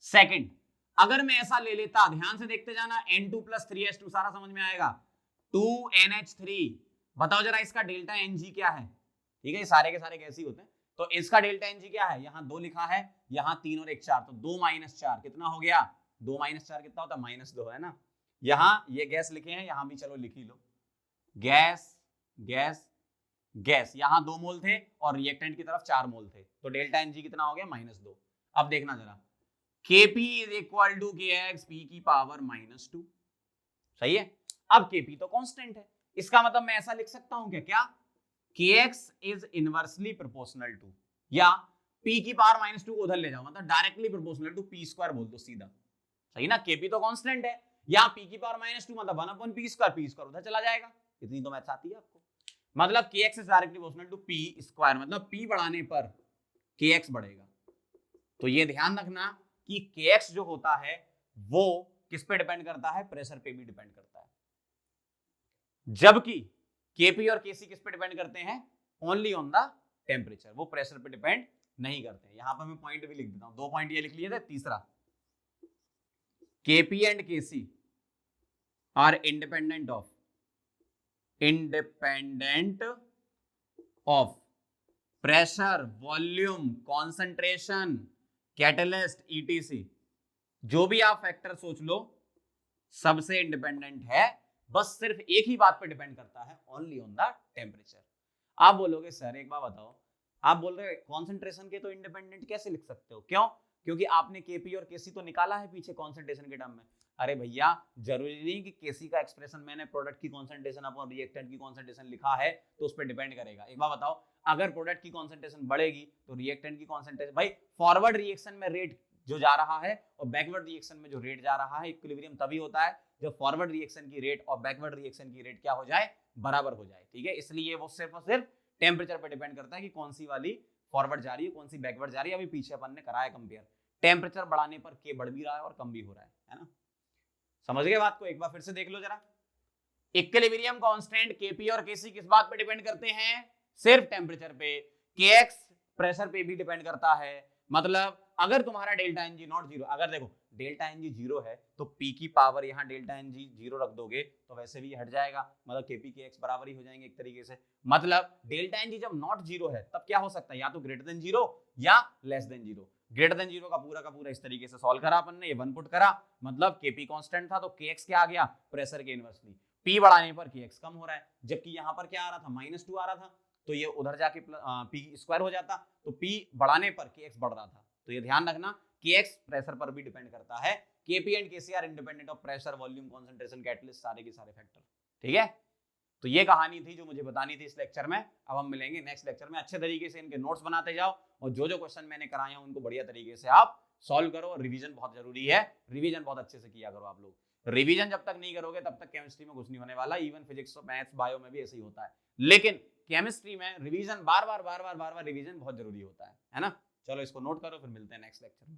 सेकंड, अगर मैं ऐसा ले लेता, ध्यान से देखते जाना, N2 प्लस 3H2, सारा समझ में आएगा, 2NH3, बताओ जरा इसका डेल्टा Ng क्या है, ठीक है, ये सारे के सारे गैस ही होते हैं, तो इसका डेल्टा Ng क्या है, यहां 2 लिखा है, यहां 3 और 1 4, तो 2 माइनस 4 कितना हो गया, 2 माइनस 4 कितना होता है, -2 है ना। यहां ये गैस लिखे हैं, यहां भी चलो लिख ही लो, गैस गैस, यहां 2 मोल थे और रिएक्टेंट की तरफ 4 मोल थे, तो डेल्टा एन जी कितना हो गया -2। अब देखना जरा, Kp is equal to Kx p की पावर -2, सही है। अब Kp तो कांस्टेंट है, इसका मतलब मैं ऐसा लिख सकता हूं क्या Kx is inversely proportional to, या p की पावर -2 को उधर ले जाओ, मतलब directly proportional to p square बोल दो सीधा, सही ना। Kp तो कांस्टेंट है, या p की पावर -2 मतलब 1/p स्क्वायर उधर चला जाएगा, इतनी तो मैथ्स आती है आपको। मतलब Kx is directly proportional to p square, मतलब p बढ़ाने पर Kx बढ़ेगा। तो ये ध्यान रखना कि Kx जो होता है वो किस पे डिपेंड करता है, प्रेशर पे भी डिपेंड करता है, जबकि Kp और Kc किस पे डिपेंड करते हैं, ओनली ऑन द टेम्परेचर, वो प्रेशर पे डिपेंड नहीं करते हैं। यहां पर मैं पॉइंट भी लिख देता हूं, 2 पॉइंट ये लिख लिए थे। तीसरा, Kp and Kc are independent of pressure, volume, concentration, catalyst, ETC, जो भी आप फैक्टर सोच लो सबसे इंडिपेंडेंट है, बस सिर्फ एक ही बात पे डिपेंड करता है, ओनली ऑन द टेम्परेचर। आप बोलोगे सर एक बात बताओ, आप बोल रहे हो कॉन्सेंट्रेशन के तो इंडिपेंडेंट कैसे लिख सकते हो, क्यों? क्योंकि आपने Kp और Kc तो निकाला है पीछे कॉन्सेंट्रेशन के टर्म में। अरे भैया, जरूरी नहीं कि Kc का एक्सप्रेशन मैंने प्रोडक्ट की कॉन्सेंट्रेशन अपॉन रिएक्टेंट की कॉन्सेंट्रेशन लिखा है तो उस पर डिपेंड करेगा। एक बात बताओ, अगर प्रोडक्ट की कॉन्सेंट्रेशन बढ़ेगी तो रिएक्टेंट की कॉन्सेंट्रेशन, भाई फॉरवर्ड रिएक्शन में रेट जो जा रहा है और बैकवर्ड रिएक्शन में जो रेट जा रहा है, इक्विलिब्रियम तभी होता है जब फॉरवर्ड रिएक्शन की रेट और बैकवर्ड रिएक्शन की रेट क्या हो जाए, बराबर हो जाए, ठीक है। इसलिए वो सिर्फ और सिर्फ टेम्परेचर पर डिपेंड करता है कि कौन सी वाली फॉरवर्ड जा रही है, कौन सी बैकवर्ड जा रही है। अभी पीछे अपन ने कराया कंपेयर, टेम्परेचर बढ़ाने पर K बढ़ भी रहा है और कम भी हो रहा है ना। समझ गए बात को? एक बार फिर से देख लो जरा, इक्विलिब्रियम कांस्टेंट Kp और Kc किस बात पे डिपेंड करते हैं, सिर्फ टेम्परेचर पे। Kx प्रेशर पे भी डिपेंड करता है, मतलब अगर तुम्हारा delta N G not zero, अगर देखो डेल्टा एन जी जीरो है तो P की पावर यहाँ डेल्टा एन जी जीरो रख दोगे तो वैसे भी हट जाएगा, मतलब Kp के x बराबर ही हो जाएंगे एक तरीके से। मतलब डेल्टा एन जी जब नॉट जीरो है तब क्या हो सकता है, या तो ग्रेटर देन जीरो या less than zero. Greater than zero का पूरा इस तरीके से सॉल्व करा अपन ने, ये 1 पुट करा, मतलब Kp कांस्टेंट था तो Kx क्या आ गया, प्रेशर के इनवर्सली। P बढ़ाने पर Kx कम हो रहा है, जबकि यहाँ पर क्या आ रहा था, -2 आ रहा था, तो ये उधर जाके P स्क्वायर हो जाता, तो P बढ़ाने पर Kx बढ़ रहा था। तो ये ध्यान रखना, Kx प्रेशर पर भी डिपेंड करता है। Kp and Kc are independent of pressure, volume, concentration, catalyst, सारे के सारे फैक्टर, ठीक है। तो ये कहानी थी जो मुझे बतानी थी इस लेक्चर में। अब हम मिलेंगे नेक्स्ट लेक्चर में, अच्छे तरीके से इनके नोट्स बनाते जाओ और जो जो क्वेश्चन मैंने कराए हैं उनको बढ़िया तरीके से आप सॉल्व करो, और रिवीजन बहुत जरूरी है, रिवीजन बहुत अच्छे से किया करो आप लोग। रिवीजन जब तक नहीं करोगे तब तक केमिस्ट्री में कुछ नहीं होने वाला, इवन फिजिक्स, मैथ्स, बायो में भी ऐसे ही होता है, लेकिन केमिस्ट्री में रिवीजन बार बार रिवीजन बहुत जरूरी होता है ना। चलो इसको नोट करो, फिर मिलते हैं नेक्स्ट लेक्चर में।